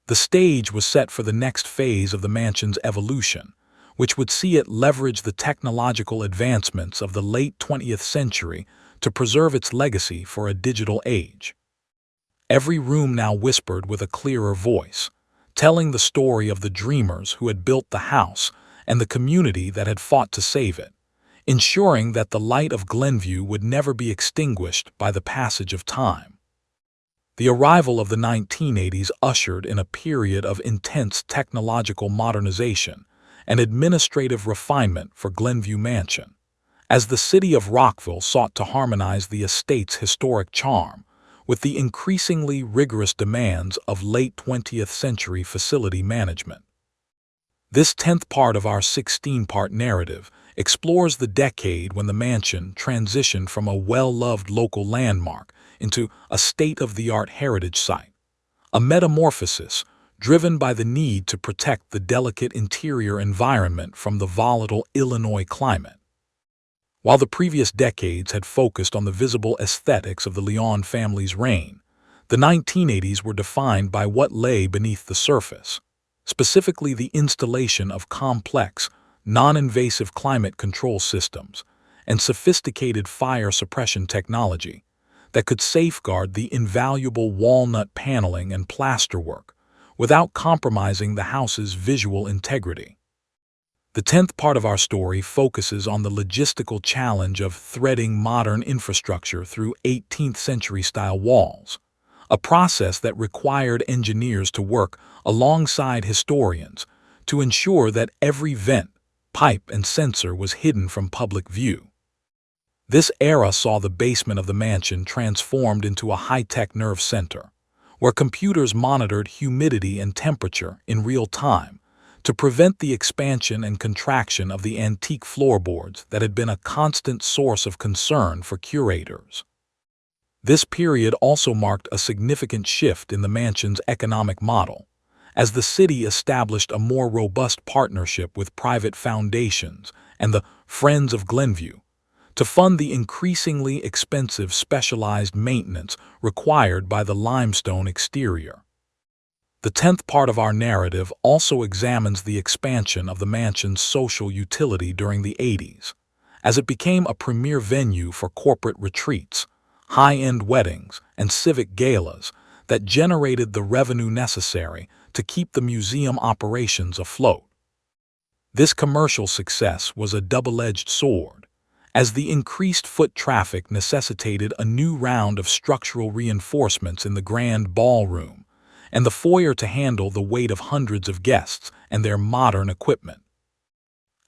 The stage was set for the next phase of the mansion's evolution, which would see it leverage the technological advancements of the late 20th century to preserve its legacy for a digital age. Every room now whispered with a clearer voice, telling the story of the dreamers who had built the house and the community that had fought to save it, ensuring that the light of Glenview would never be extinguished by the passage of time. The arrival of the 1980s ushered in a period of intense technological modernization and administrative refinement for Glenview Mansion, as the city of Rockville sought to harmonize the estate's historic charm with the increasingly rigorous demands of late 20th century facility management. This 10th part of our 16-part narrative explores the decade when the mansion transitioned from a well-loved local landmark into a state-of-the-art heritage site, a metamorphosis driven by the need to protect the delicate interior environment from the volatile Illinois climate. While the previous decades had focused on the visible aesthetics of the Leon family's reign, the 1980s were defined by what lay beneath the surface, specifically the installation of complex, non-invasive climate control systems and sophisticated fire suppression technology that could safeguard the invaluable walnut paneling and plasterwork without compromising the house's visual integrity. The 10th part of our story focuses on the logistical challenge of threading modern infrastructure through 18th-century-style walls, a process that required engineers to work alongside historians to ensure that every vent, pipe, and sensor was hidden from public view. This era saw the basement of the mansion transformed into a high-tech nerve center, where computers monitored humidity and temperature in real time to prevent the expansion and contraction of the antique floorboards that had been a constant source of concern for curators. This period also marked a significant shift in the mansion's economic model, as the city established a more robust partnership with private foundations and the Friends of Glenview to fund the increasingly expensive specialized maintenance required by the limestone exterior. The 10th part of our narrative also examines the expansion of the mansion's social utility during the 80s, as it became a premier venue for corporate retreats, high-end weddings, and civic galas that generated the revenue necessary to keep the museum operations afloat. This commercial success was a double-edged sword, as the increased foot traffic necessitated a new round of structural reinforcements in the grand ballroom and the foyer to handle the weight of hundreds of guests and their modern equipment.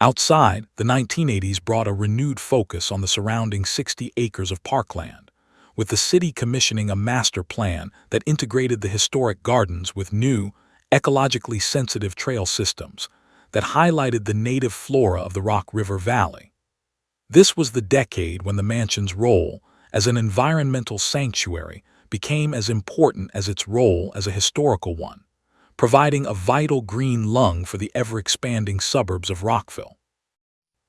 Outside, the 1980s brought a renewed focus on the surrounding 60 acres of parkland, with the city commissioning a master plan that integrated the historic gardens with new, ecologically sensitive trail systems that highlighted the native flora of the Rock River Valley. This was the decade when the mansion's role as an environmental sanctuary became as important as its role as a historical one, providing a vital green lung for the ever-expanding suburbs of Rockville.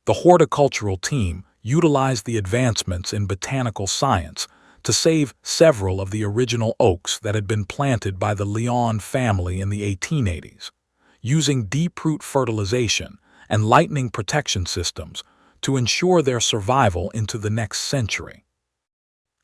The horticultural team utilized the advancements in botanical science to save several of the original oaks that had been planted by the Leon family in the 1880s, using deep-root fertilization and lightning protection systems to ensure their survival into the next century.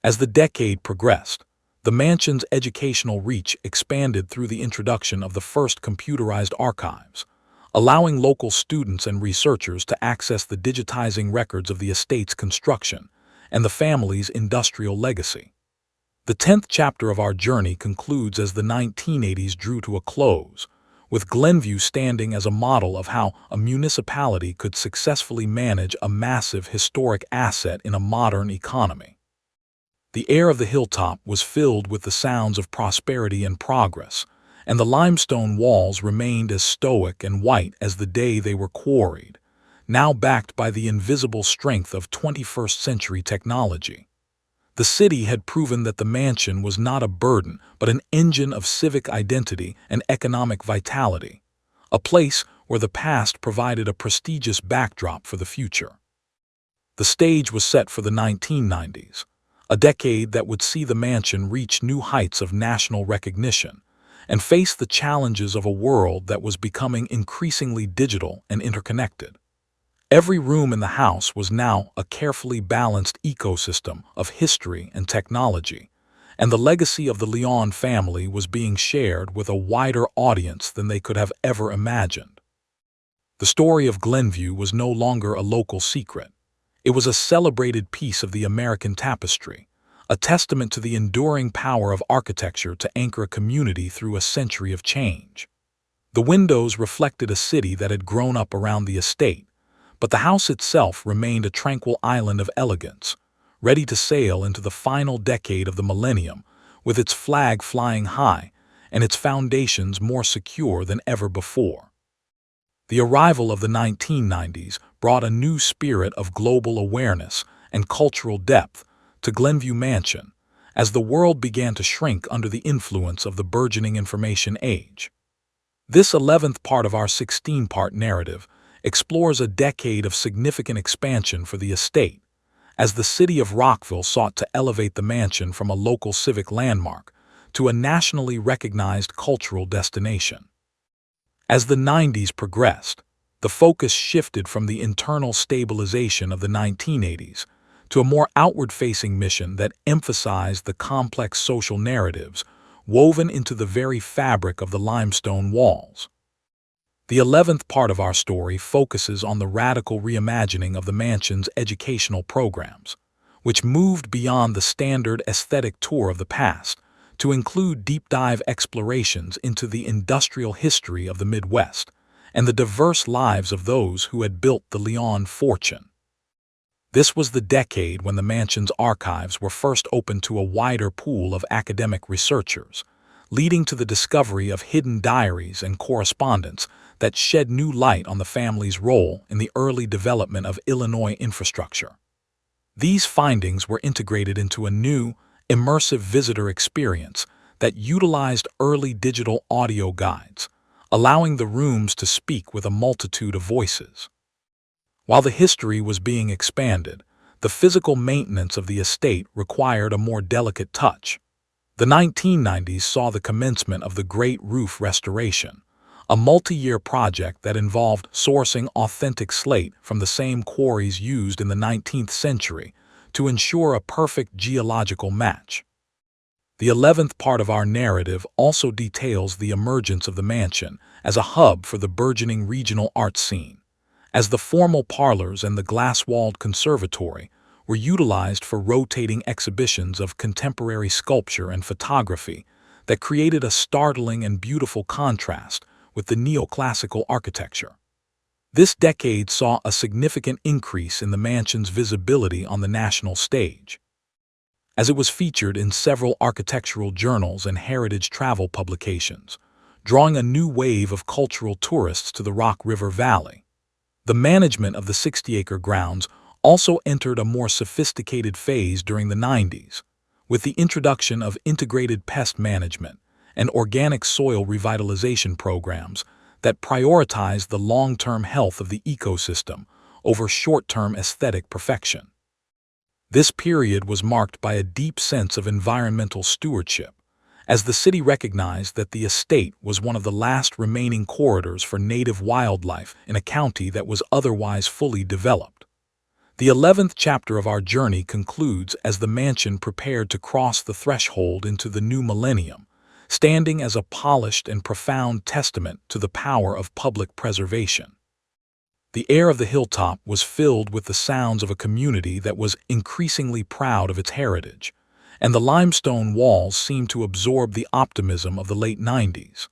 As the decade progressed, the mansion's educational reach expanded through the introduction of the first computerized archives, allowing local students and researchers to access the digitizing records of the estate's construction and the family's industrial legacy. The 10th chapter of our journey concludes as the 1980s drew to a close, with Glenview standing as a model of how a municipality could successfully manage a massive historic asset in a modern economy. The air of the hilltop was filled with the sounds of prosperity and progress, and the limestone walls remained as stoic and white as the day they were quarried, now backed by the invisible strength of 21st-century technology. The city had proven that the mansion was not a burden but an engine of civic identity and economic vitality, a place where the past provided a prestigious backdrop for the future. The stage was set for the 1990s, a decade that would see the mansion reach new heights of national recognition and face the challenges of a world that was becoming increasingly digital and interconnected. Every room in the house was now a carefully balanced ecosystem of history and technology, and the legacy of the Leon family was being shared with a wider audience than they could have ever imagined. The story of Glenview was no longer a local secret. It was a celebrated piece of the American tapestry, a testament to the enduring power of architecture to anchor a community through a century of change. The windows reflected a city that had grown up around the estate, but the house itself remained a tranquil island of elegance, ready to sail into the final decade of the millennium, with its flag flying high and its foundations more secure than ever before. The arrival of the 1990s brought a new spirit of global awareness and cultural depth to Glenview Mansion, as the world began to shrink under the influence of the burgeoning information age. This 11th part of our 16-part narrative explores a decade of significant expansion for the estate, as the City of Rockville sought to elevate the mansion from a local civic landmark to a nationally recognized cultural destination. As the 90s progressed, the focus shifted from the internal stabilization of the 1980s to a more outward-facing mission that emphasized the complex social narratives woven into the very fabric of the limestone walls. The 11th part of our story focuses on the radical reimagining of the mansion's educational programs, which moved beyond the standard aesthetic tour of the past to include deep-dive explorations into the industrial history of the Midwest and the diverse lives of those who had built the Leon fortune. This was the decade when the mansion's archives were first opened to a wider pool of academic researchers, leading to the discovery of hidden diaries and correspondence that shed new light on the family's role in the early development of Illinois infrastructure. These findings were integrated into a new, immersive visitor experience that utilized early digital audio guides, allowing the rooms to speak with a multitude of voices. While the history was being expanded, the physical maintenance of the estate required a more delicate touch. The 1990s saw the commencement of the Great Roof Restoration, a multi-year project that involved sourcing authentic slate from the same quarries used in the 19th century to ensure a perfect geological match. The 11th part of our narrative also details the emergence of the mansion as a hub for the burgeoning regional art scene, as the formal parlors and the glass-walled conservatory were utilized for rotating exhibitions of contemporary sculpture and photography that created a startling and beautiful contrast with the neoclassical architecture. This decade saw a significant increase in the mansion's visibility on the national stage, as it was featured in several architectural journals and heritage travel publications, drawing a new wave of cultural tourists to the Rock River Valley. The management of the 60-acre grounds also entered a more sophisticated phase during the 90s, with the introduction of integrated pest management and organic soil revitalization programs that prioritized the long-term health of the ecosystem over short-term aesthetic perfection. This period was marked by a deep sense of environmental stewardship, as the city recognized that the estate was one of the last remaining corridors for native wildlife in a county that was otherwise fully developed. The 11th chapter of our journey concludes as the mansion prepared to cross the threshold into the new millennium, standing as a polished and profound testament to the power of public preservation. The air of the hilltop was filled with the sounds of a community that was increasingly proud of its heritage, and the limestone walls seemed to absorb the optimism of the late 90s.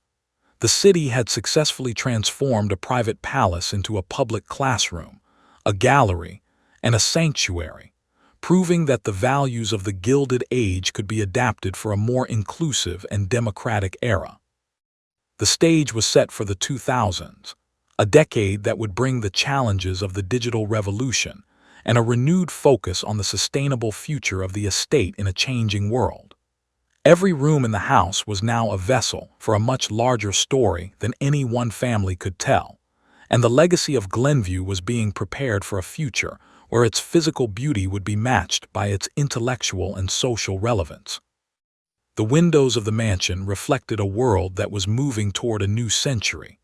The city had successfully transformed a private palace into a public classroom, a gallery, and a sanctuary, proving that the values of the Gilded Age could be adapted for a more inclusive and democratic era. The stage was set for the 2000s, a decade that would bring the challenges of the digital revolution and a renewed focus on the sustainable future of the estate in a changing world. Every room in the house was now a vessel for a much larger story than any one family could tell, and the legacy of Glenview was being prepared for a future where its physical beauty would be matched by its intellectual and social relevance. The windows of the mansion reflected a world that was moving toward a new century,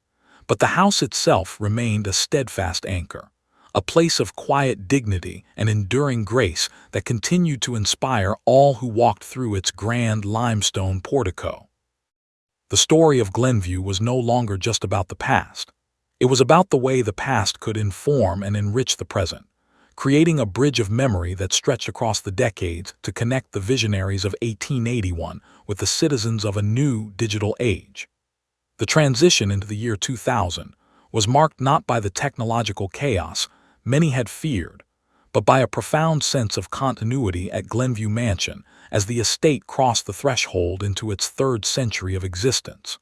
but the house itself remained a steadfast anchor, a place of quiet dignity and enduring grace that continued to inspire all who walked through its grand limestone portico. The story of Glenview was no longer just about the past. It was about the way the past could inform and enrich the present, creating a bridge of memory that stretched across the decades to connect the visionaries of 1881 with the citizens of a new digital age. The transition into the year 2000 was marked not by the technological chaos many had feared, but by a profound sense of continuity at Glenview Mansion as the estate crossed the threshold into its third century of existence.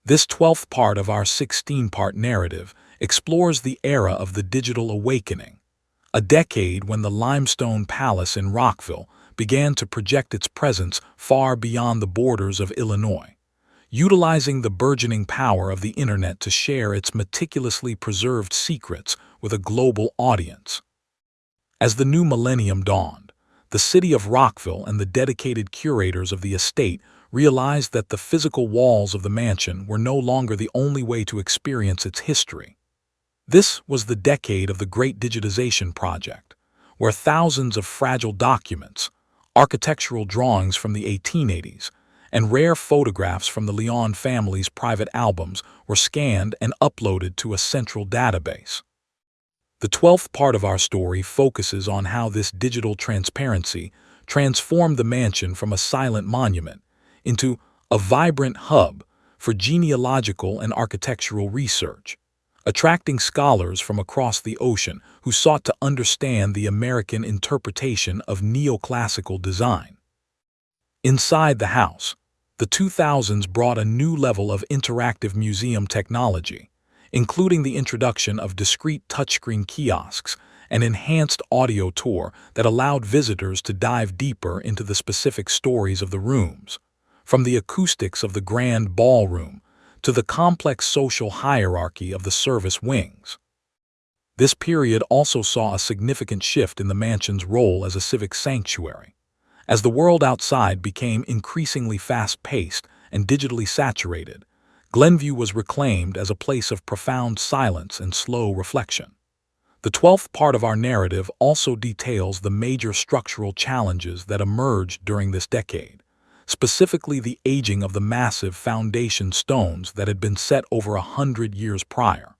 This 12th part of our 16-part narrative explores the era of the digital awakening, a decade when the limestone palace in Rockville began to project its presence far beyond the borders of Illinois, utilizing the burgeoning power of the internet to share its meticulously preserved secrets with a global audience. As the new millennium dawned, the city of Rockville and the dedicated curators of the estate realized that the physical walls of the mansion were no longer the only way to experience its history. This was the decade of the Great Digitization Project, where thousands of fragile documents, architectural drawings from the 1880s, and rare photographs from the Leon family's private albums were scanned and uploaded to a central database. The 12th part of our story focuses on how this digital transparency transformed the mansion from a silent monument into a vibrant hub for genealogical and architectural research, attracting scholars from across the ocean who sought to understand the American interpretation of neoclassical design. Inside the house, the 2000s brought a new level of interactive museum technology, including the introduction of discrete touchscreen kiosks and enhanced audio tour that allowed visitors to dive deeper into the specific stories of the rooms, from the acoustics of the grand ballroom to the complex social hierarchy of the service wings. This period also saw a significant shift in the mansion's role as a civic sanctuary. As the world outside became increasingly fast-paced and digitally saturated, Glenview was reclaimed as a place of profound silence and slow reflection. The 12th part of our narrative also details the major structural challenges that emerged during this decade, specifically the aging of the massive foundation stones that had been set over 100 years prior.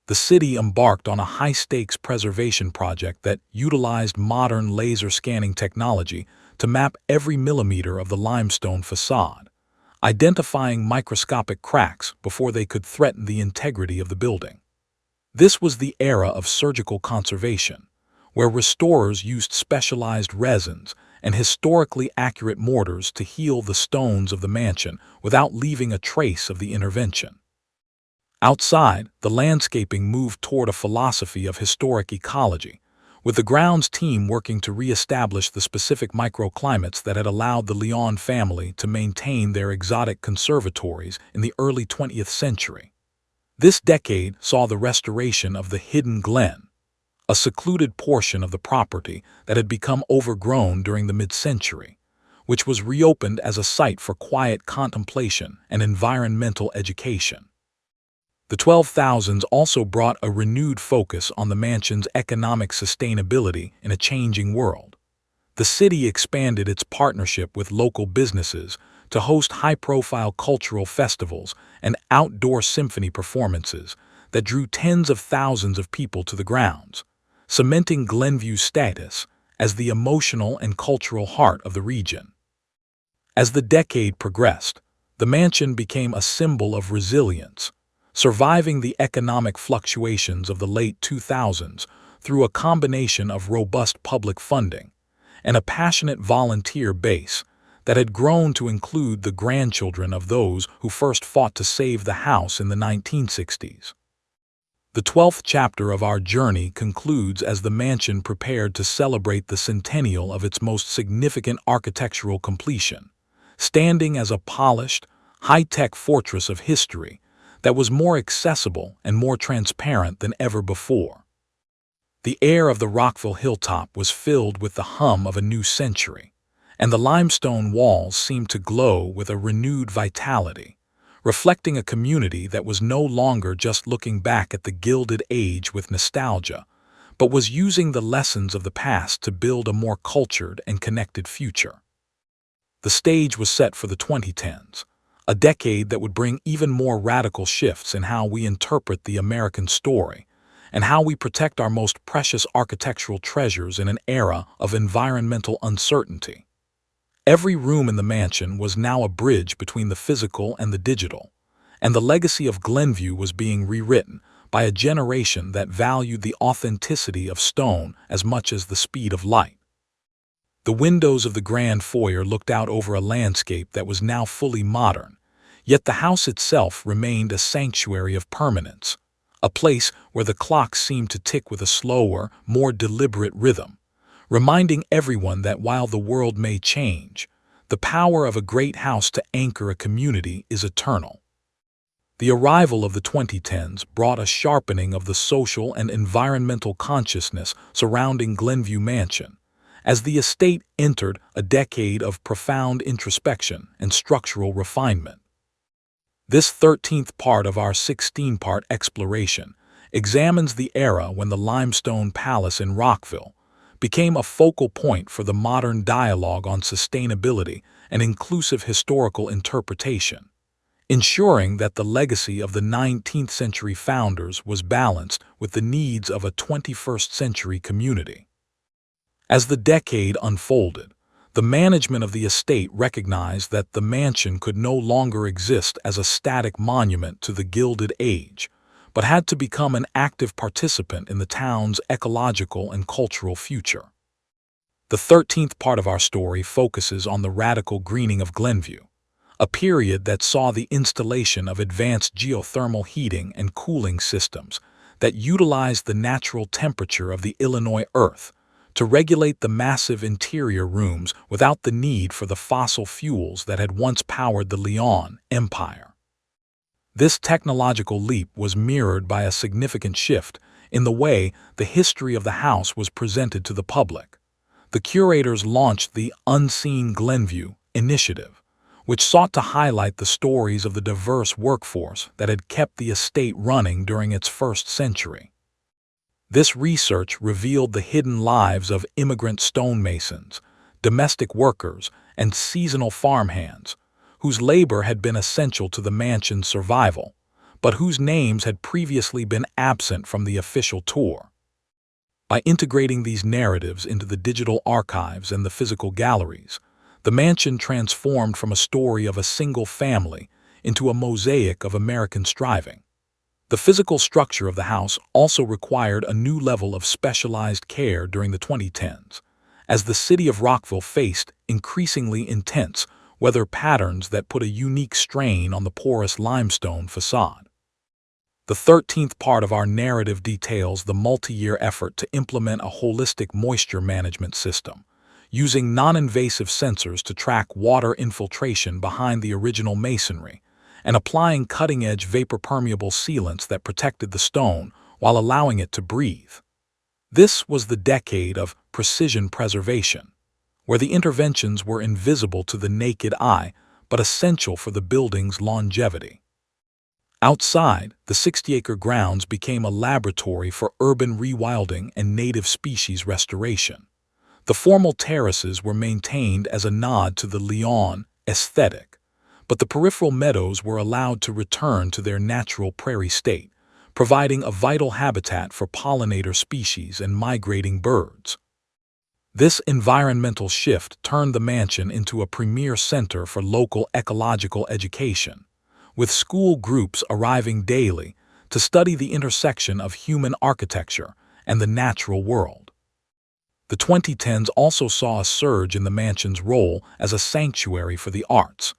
The city embarked on a high-stakes preservation project that utilized modern laser scanning technology to map every millimeter of the limestone facade, identifying microscopic cracks before they could threaten the integrity of the building. This was the era of surgical conservation, where restorers used specialized resins and historically accurate mortars to heal the stones of the mansion without leaving a trace of the intervention. Outside, the landscaping moved toward a philosophy of historic ecology, with the grounds team working to reestablish the specific microclimates that had allowed the Leon family to maintain their exotic conservatories in the early 20th century. This decade saw the restoration of the Hidden Glen, a secluded portion of the property that had become overgrown during the mid-century, which was reopened as a site for quiet contemplation and environmental education. The 12,000s also brought a renewed focus on the mansion's economic sustainability in a changing world. The city expanded its partnership with local businesses to host high-profile cultural festivals and outdoor symphony performances that drew tens of thousands of people to the grounds, cementing Glenview's status as the emotional and cultural heart of the region. As the decade progressed, the mansion became a symbol of resilience, surviving the economic fluctuations of the late 2000s through a combination of robust public funding and a passionate volunteer base that had grown to include the grandchildren of those who first fought to save the house in the 1960s. The 12th chapter of our journey concludes as the mansion prepared to celebrate the centennial of its most significant architectural completion, standing as a polished, high-tech fortress of history that was more accessible and more transparent than ever before. The air of the Rockville hilltop was filled with the hum of a new century, and the limestone walls seemed to glow with a renewed vitality, reflecting a community that was no longer just looking back at the Gilded Age with nostalgia, but was using the lessons of the past to build a more cultured and connected future. The stage was set for the 2010s, a decade that would bring even more radical shifts in how we interpret the American story, and how we protect our most precious architectural treasures in an era of environmental uncertainty. Every room in the mansion was now a bridge between the physical and the digital, and the legacy of Glenview was being rewritten by a generation that valued the authenticity of stone as much as the speed of light. The windows of the grand foyer looked out over a landscape that was now fully modern, yet the house itself remained a sanctuary of permanence, a place where the clock seemed to tick with a slower, more deliberate rhythm, reminding everyone that while the world may change, the power of a great house to anchor a community is eternal. The arrival of the 2010s brought a sharpening of the social and environmental consciousness surrounding Glenview Mansion, as the estate entered a decade of profound introspection and structural refinement. This 13th part of our 16-part exploration examines the era when the limestone palace in Rockville became a focal point for the modern dialogue on sustainability and inclusive historical interpretation, ensuring that the legacy of the 19th-century founders was balanced with the needs of a 21st-century community. As the decade unfolded, the management of the estate recognized that the mansion could no longer exist as a static monument to the Gilded Age, but had to become an active participant in the town's ecological and cultural future. The 13th part of our story focuses on the radical greening of Glenview, a period that saw the installation of advanced geothermal heating and cooling systems that utilized the natural temperature of the Illinois earth to regulate the massive interior rooms without the need for the fossil fuels that had once powered the Lyon Empire. This technological leap was mirrored by a significant shift in the way the history of the house was presented to the public. The curators launched the Unseen Glenview initiative, which sought to highlight the stories of the diverse workforce that had kept the estate running during its first century. This research revealed the hidden lives of immigrant stonemasons, domestic workers, and seasonal farmhands, whose labor had been essential to the mansion's survival, but whose names had previously been absent from the official tour. By integrating these narratives into the digital archives and the physical galleries, the mansion transformed from a story of a single family into a mosaic of American striving. The physical structure of the house also required a new level of specialized care during the 2010s, as the city of Rockville faced increasingly intense weather patterns that put a unique strain on the porous limestone facade. The 13th part of our narrative details the multi-year effort to implement a holistic moisture management system, using non-invasive sensors to track water infiltration behind the original masonry, and applying cutting-edge vapor-permeable sealants that protected the stone while allowing it to breathe. This was the decade of precision preservation, where the interventions were invisible to the naked eye but essential for the building's longevity. Outside, the 60-acre grounds became a laboratory for urban rewilding and native species restoration. The formal terraces were maintained as a nod to the Lyon aesthetic, but the peripheral meadows were allowed to return to their natural prairie state, providing a vital habitat for pollinator species and migrating birds. This environmental shift turned the mansion into a premier center for local ecological education, with school groups arriving daily to study the intersection of human architecture and the natural world. The 2010s also saw a surge in the mansion's role as a sanctuary for the arts,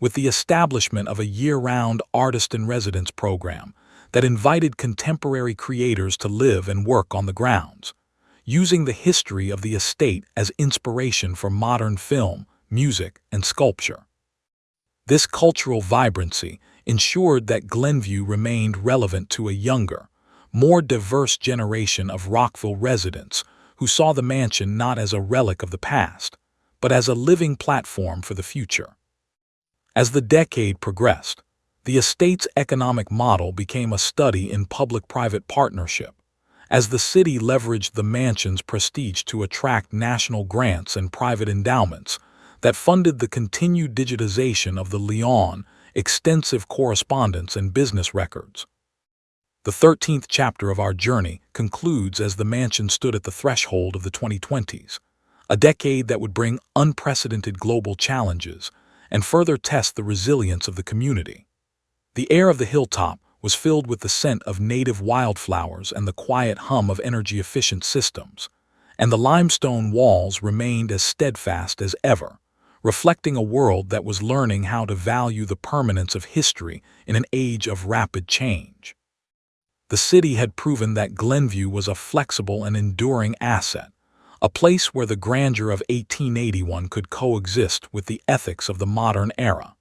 with the establishment of a year-round artist-in-residence program that invited contemporary creators to live and work on the grounds, using the history of the estate as inspiration for modern film, music, and sculpture. This cultural vibrancy ensured that Glenview remained relevant to a younger, more diverse generation of Rockville residents who saw the mansion not as a relic of the past, but as a living platform for the future. As the decade progressed, the estate's economic model became a study in public-private partnership, as the city leveraged the mansion's prestige to attract national grants and private endowments that funded the continued digitization of the Lyon extensive correspondence and business records. The 13th chapter of our journey concludes as the mansion stood at the threshold of the 2020s, a decade that would bring unprecedented global challenges and further test the resilience of the community. The air of the hilltop was filled with the scent of native wildflowers and the quiet hum of energy-efficient systems, and the limestone walls remained as steadfast as ever, reflecting a world that was learning how to value the permanence of history in an age of rapid change. The city had proven that Glenview was a flexible and enduring asset, a place where the grandeur of 1881 could coexist with the ethics of the modern era.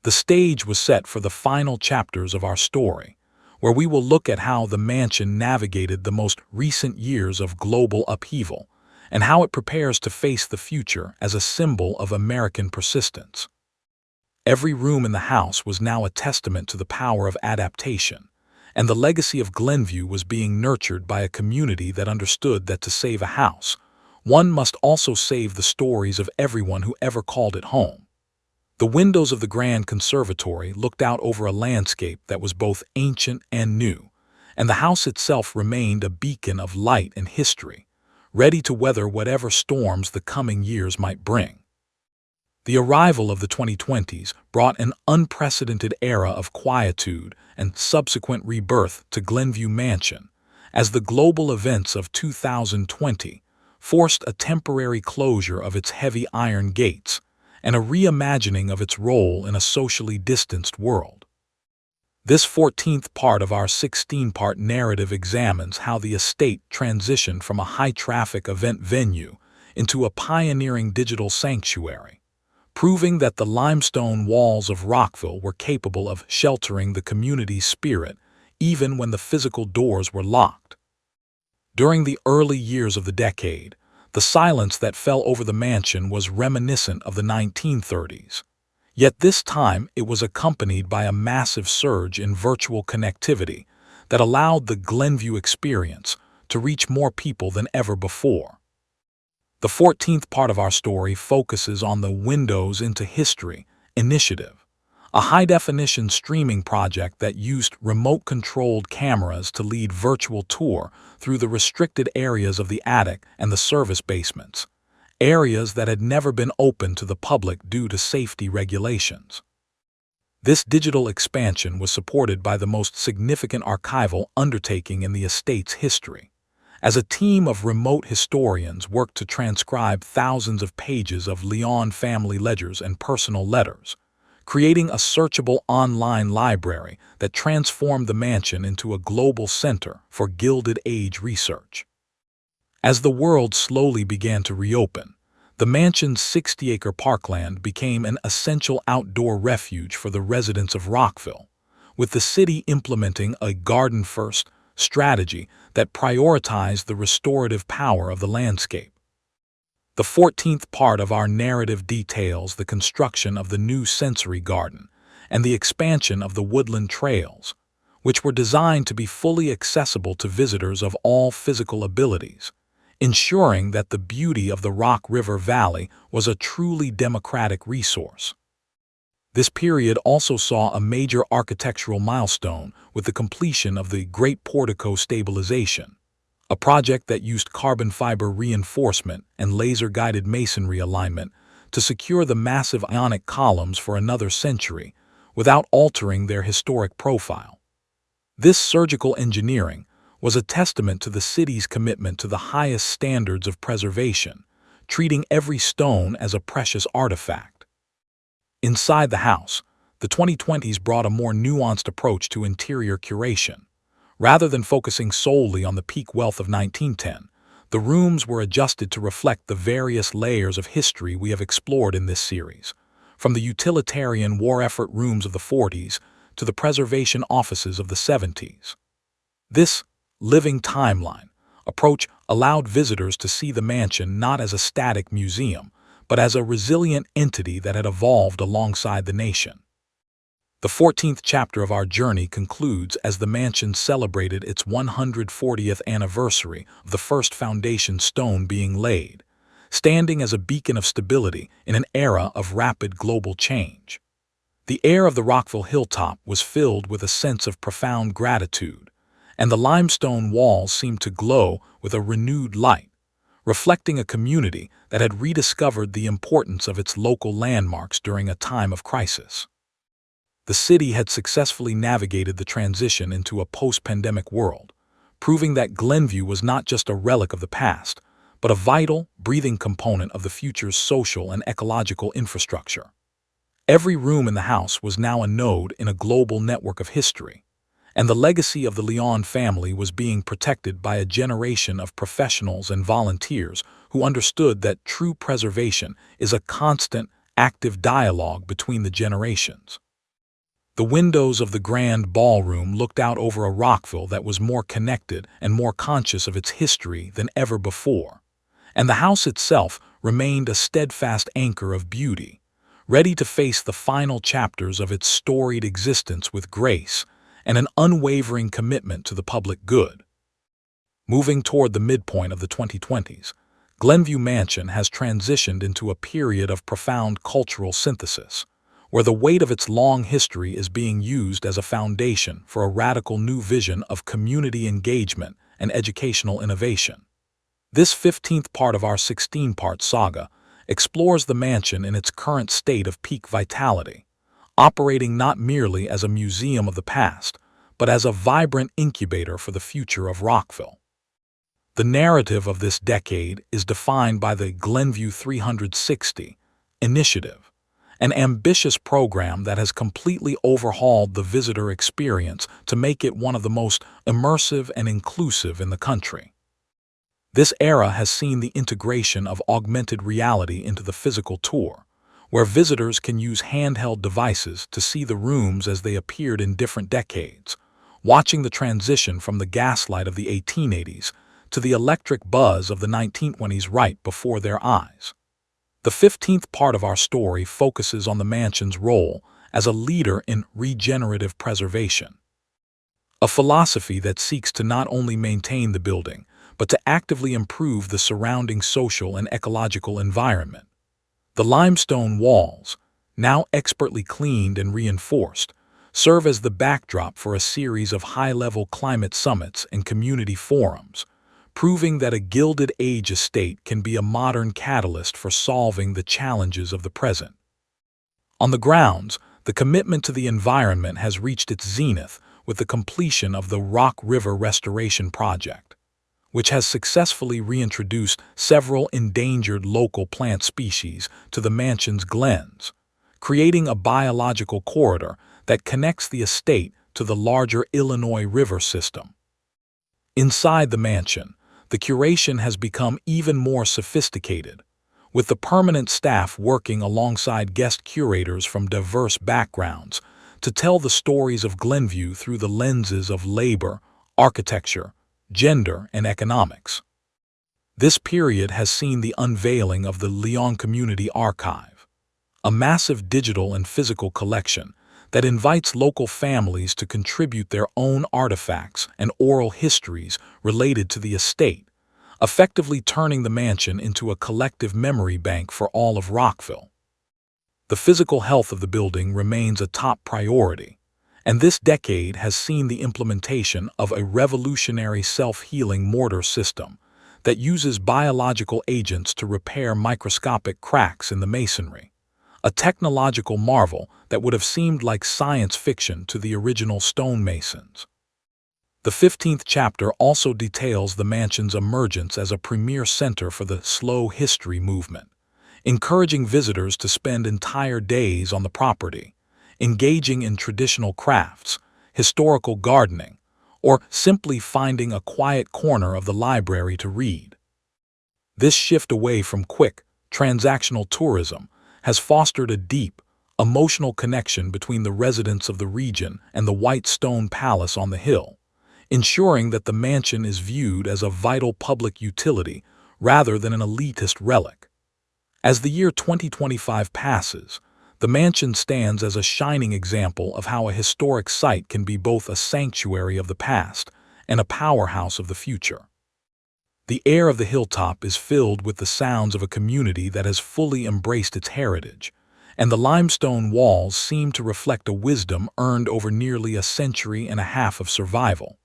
The stage was set for the final chapters of our story, where we will look at how the mansion navigated the most recent years of global upheaval and how it prepares to face the future as a symbol of American persistence. Every room in the house was now a testament to the power of adaptation, and the legacy of Glenview was being nurtured by a community that understood that to save a house, one must also save the stories of everyone who ever called it home. The windows of the grand conservatory looked out over a landscape that was both ancient and new, and the house itself remained a beacon of light and history, ready to weather whatever storms the coming years might bring. The arrival of the 2020s brought an unprecedented era of quietude and subsequent rebirth to Glenview Mansion, as the global events of 2020 forced a temporary closure of its heavy iron gates and a reimagining of its role in a socially distanced world. This 14th part of our 16-part narrative examines how the estate transitioned from a high-traffic event venue into a pioneering digital sanctuary, proving that the limestone walls of Rockville were capable of sheltering the community's spirit even when the physical doors were locked. During the early years of the decade, the silence that fell over the mansion was reminiscent of the 1930s. Yet this time it was accompanied by a massive surge in virtual connectivity that allowed the Glenview experience to reach more people than ever before. The 14th part of our story focuses on the Windows into History initiative, a high-definition streaming project that used remote-controlled cameras to lead virtual tour through the restricted areas of the attic and the service basements, areas that had never been open to the public due to safety regulations. This digital expansion was supported by the most significant archival undertaking in the estate's history, as a team of remote historians worked to transcribe thousands of pages of Leon family ledgers and personal letters, creating a searchable online library that transformed the mansion into a global center for Gilded Age research. As the world slowly began to reopen, the mansion's 60-acre parkland became an essential outdoor refuge for the residents of Rockville, with the city implementing a garden-first strategy that prioritized the restorative power of the landscape. The 14th part of our narrative details the construction of the new sensory garden and the expansion of the woodland trails, which were designed to be fully accessible to visitors of all physical abilities, ensuring that the beauty of the Rock River Valley was a truly democratic resource. This period also saw a major architectural milestone with the completion of the Great Portico Stabilization, a project that used carbon fiber reinforcement and laser-guided masonry alignment to secure the massive Ionic columns for another century without altering their historic profile. This surgical engineering was a testament to the city's commitment to the highest standards of preservation, treating every stone as a precious artifact. Inside the house, the 2020s brought a more nuanced approach to interior curation. Rather than focusing solely on the peak wealth of 1910, the rooms were adjusted to reflect the various layers of history we have explored in this series, from the utilitarian war effort rooms of the 40s to the preservation offices of the 70s. This living timeline approach allowed visitors to see the mansion not as a static museum, but as a resilient entity that had evolved alongside the nation. The 14th chapter of our journey concludes as the mansion celebrated its 140th anniversary of the first foundation stone being laid, standing as a beacon of stability in an era of rapid global change. The air of the Rockville hilltop was filled with a sense of profound gratitude, and the limestone walls seemed to glow with a renewed light, reflecting a community that had rediscovered the importance of its local landmarks during a time of crisis. The city had successfully navigated the transition into a post-pandemic world, proving that Glenview was not just a relic of the past, but a vital, breathing component of the future's social and ecological infrastructure. Every room in the house was now a node in a global network of history, and the legacy of the Leon family was being protected by a generation of professionals and volunteers who understood that true preservation is a constant, active dialogue between the generations. The windows of the grand ballroom looked out over a Rockville that was more connected and more conscious of its history than ever before, and the house itself remained a steadfast anchor of beauty, ready to face the final chapters of its storied existence with grace and an unwavering commitment to the public good. Moving toward the midpoint of the 2020s, Glenview Mansion has transitioned into a period of profound cultural synthesis, where the weight of its long history is being used as a foundation for a radical new vision of community engagement and educational innovation. This 15th part of our 16-part saga explores the mansion in its current state of peak vitality, operating not merely as a museum of the past, but as a vibrant incubator for the future of Rockville. The narrative of this decade is defined by the Glenview 360 initiative, an ambitious program that has completely overhauled the visitor experience to make it one of the most immersive and inclusive in the country. This era has seen the integration of augmented reality into the physical tour, where visitors can use handheld devices to see the rooms as they appeared in different decades, watching the transition from the gaslight of the 1880s to the electric buzz of the 1920s right before their eyes. The 15th part of our story focuses on the mansion's role as a leader in regenerative preservation, a philosophy that seeks to not only maintain the building, but to actively improve the surrounding social and ecological environment. The limestone walls, now expertly cleaned and reinforced, serve as the backdrop for a series of high-level climate summits and community forums, proving that a Gilded Age estate can be a modern catalyst for solving the challenges of the present. On the grounds, the commitment to the environment has reached its zenith with the completion of the Rock River Restoration Project, which has successfully reintroduced several endangered local plant species to the mansion's glens, creating a biological corridor that connects the estate to the larger Illinois River system. Inside the mansion, the curation has become even more sophisticated, with the permanent staff working alongside guest curators from diverse backgrounds to tell the stories of Glenview through the lenses of labor, architecture, gender, and economics. This period has seen the unveiling of the Leon Community Archive, a massive digital and physical collection that invites local families to contribute their own artifacts and oral histories related to the estate, effectively turning the mansion into a collective memory bank for all of Rockville. The physical health of the building remains a top priority, and this decade has seen the implementation of a revolutionary self-healing mortar system that uses biological agents to repair microscopic cracks in the masonry, a technological marvel that would have seemed like science fiction to the original stonemasons. The 15th chapter also details the mansion's emergence as a premier center for the slow history movement, encouraging visitors to spend entire days on the property, engaging in traditional crafts, historical gardening, or simply finding a quiet corner of the library to read. This shift away from quick, transactional tourism has fostered a deep, emotional connection between the residents of the region and the white stone palace on the hill, ensuring that the mansion is viewed as a vital public utility rather than an elitist relic. As the year 2025 passes, the mansion stands as a shining example of how a historic site can be both a sanctuary of the past and a powerhouse of the future. The air of the hilltop is filled with the sounds of a community that has fully embraced its heritage, and the limestone walls seem to reflect a wisdom earned over nearly a century and a half of survival.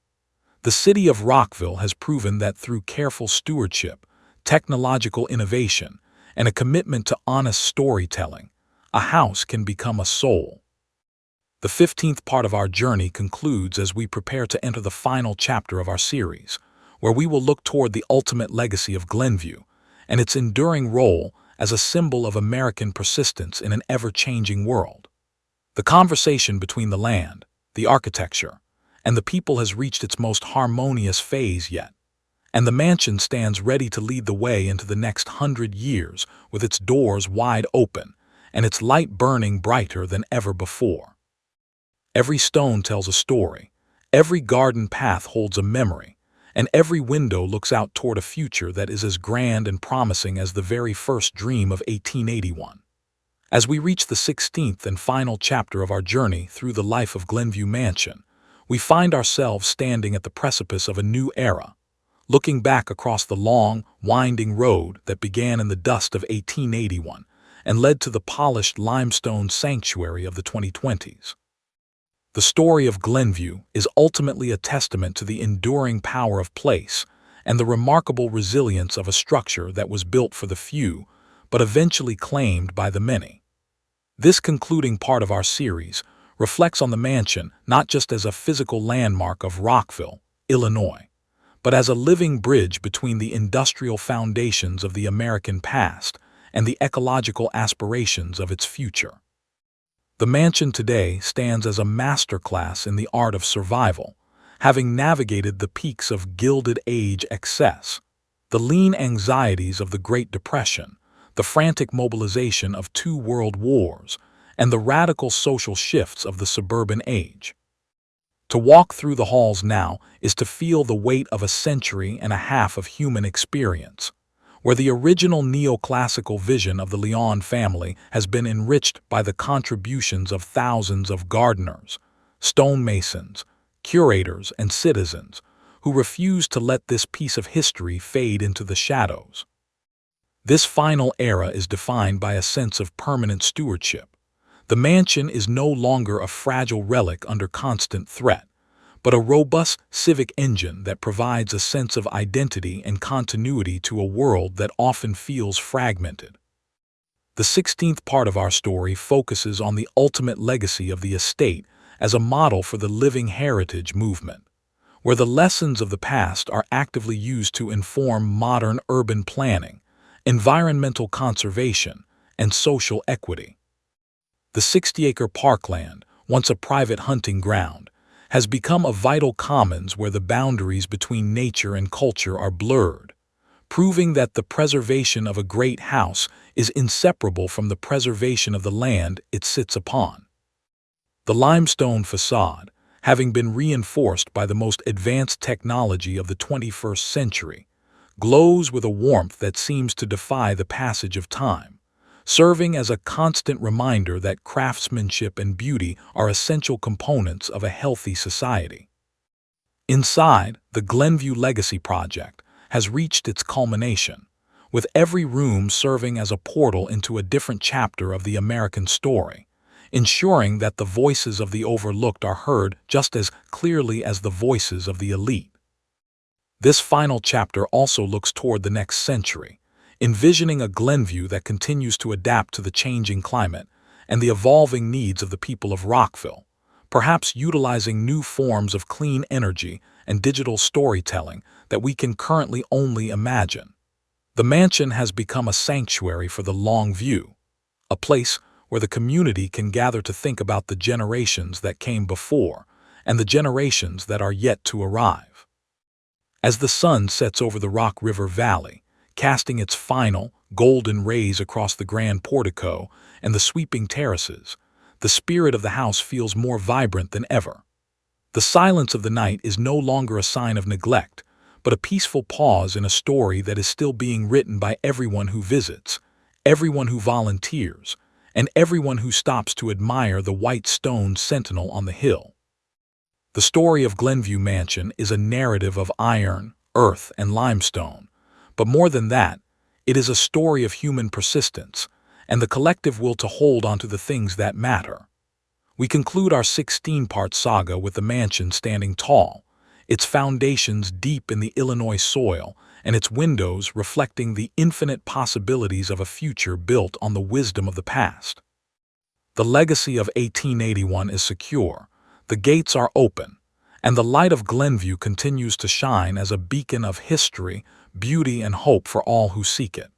The city of Rockville has proven that through careful stewardship, technological innovation, and a commitment to honest storytelling, a house can become a soul. The 15th part of our journey concludes as we prepare to enter the final chapter of our series, where we will look toward the ultimate legacy of Glenview and its enduring role as a symbol of American persistence in an ever-changing world. The conversation between the land, the architecture, and the people has reached its most harmonious phase yet, and the mansion stands ready to lead the way into the next 100 years with its doors wide open and its light burning brighter than ever before. Every stone tells a story, every garden path holds a memory, and every window looks out toward a future that is as grand and promising as the very first dream of 1881. As we reach the 16th and final chapter of our journey through the life of Glenview Mansion, we find ourselves standing at the precipice of a new era, looking back across the long, winding road that began in the dust of 1881 and led to the polished limestone sanctuary of the 2020s. The story of Glenview is ultimately a testament to the enduring power of place and the remarkable resilience of a structure that was built for the few, but eventually claimed by the many. This concluding part of our series reflects on the mansion not just as a physical landmark of Rockville, Illinois, but as a living bridge between the industrial foundations of the American past and the ecological aspirations of its future. The mansion today stands as a masterclass in the art of survival, having navigated the peaks of Gilded Age excess, the lean anxieties of the Great Depression, the frantic mobilization of 2 world wars, and the radical social shifts of the suburban age. To walk through the halls now is to feel the weight of a century and a half of human experience, where the original neoclassical vision of the Leon family has been enriched by the contributions of thousands of gardeners, stonemasons, curators, and citizens who refuse to let this piece of history fade into the shadows. This final era is defined by a sense of permanent stewardship. The mansion is no longer a fragile relic under constant threat, but a robust civic engine that provides a sense of identity and continuity to a world that often feels fragmented. The 16th part of our story focuses on the ultimate legacy of the estate as a model for the living heritage movement, where the lessons of the past are actively used to inform modern urban planning, environmental conservation, and social equity. The 60-acre parkland, once a private hunting ground, has become a vital commons where the boundaries between nature and culture are blurred, proving that the preservation of a great house is inseparable from the preservation of the land it sits upon. The limestone facade, having been reinforced by the most advanced technology of the 21st century, glows with a warmth that seems to defy the passage of time, serving as a constant reminder that craftsmanship and beauty are essential components of a healthy society. Inside, the Glenview Legacy Project has reached its culmination, with every room serving as a portal into a different chapter of the American story, ensuring that the voices of the overlooked are heard just as clearly as the voices of the elite. This final chapter also looks toward the next century, envisioning a Glenview that continues to adapt to the changing climate and the evolving needs of the people of Rockville, perhaps utilizing new forms of clean energy and digital storytelling that we can currently only imagine. The mansion has become a sanctuary for the long view, a place where the community can gather to think about the generations that came before and the generations that are yet to arrive. As the sun sets over the Rock River Valley, casting its final, golden rays across the grand portico and the sweeping terraces, the spirit of the house feels more vibrant than ever. The silence of the night is no longer a sign of neglect, but a peaceful pause in a story that is still being written by everyone who visits, everyone who volunteers, and everyone who stops to admire the white stone sentinel on the hill. The story of Glenview Mansion is a narrative of iron, earth, and limestone, but more than that, it is a story of human persistence and the collective will to hold on to the things that matter. We conclude our 16-part saga with the mansion standing tall, its foundations deep in the Illinois soil, and its windows reflecting the infinite possibilities of a future built on the wisdom of the past. The legacy of 1881 is secure, the gates are open, and the light of Glenview continues to shine as a beacon of history, beauty, and hope for all who seek it.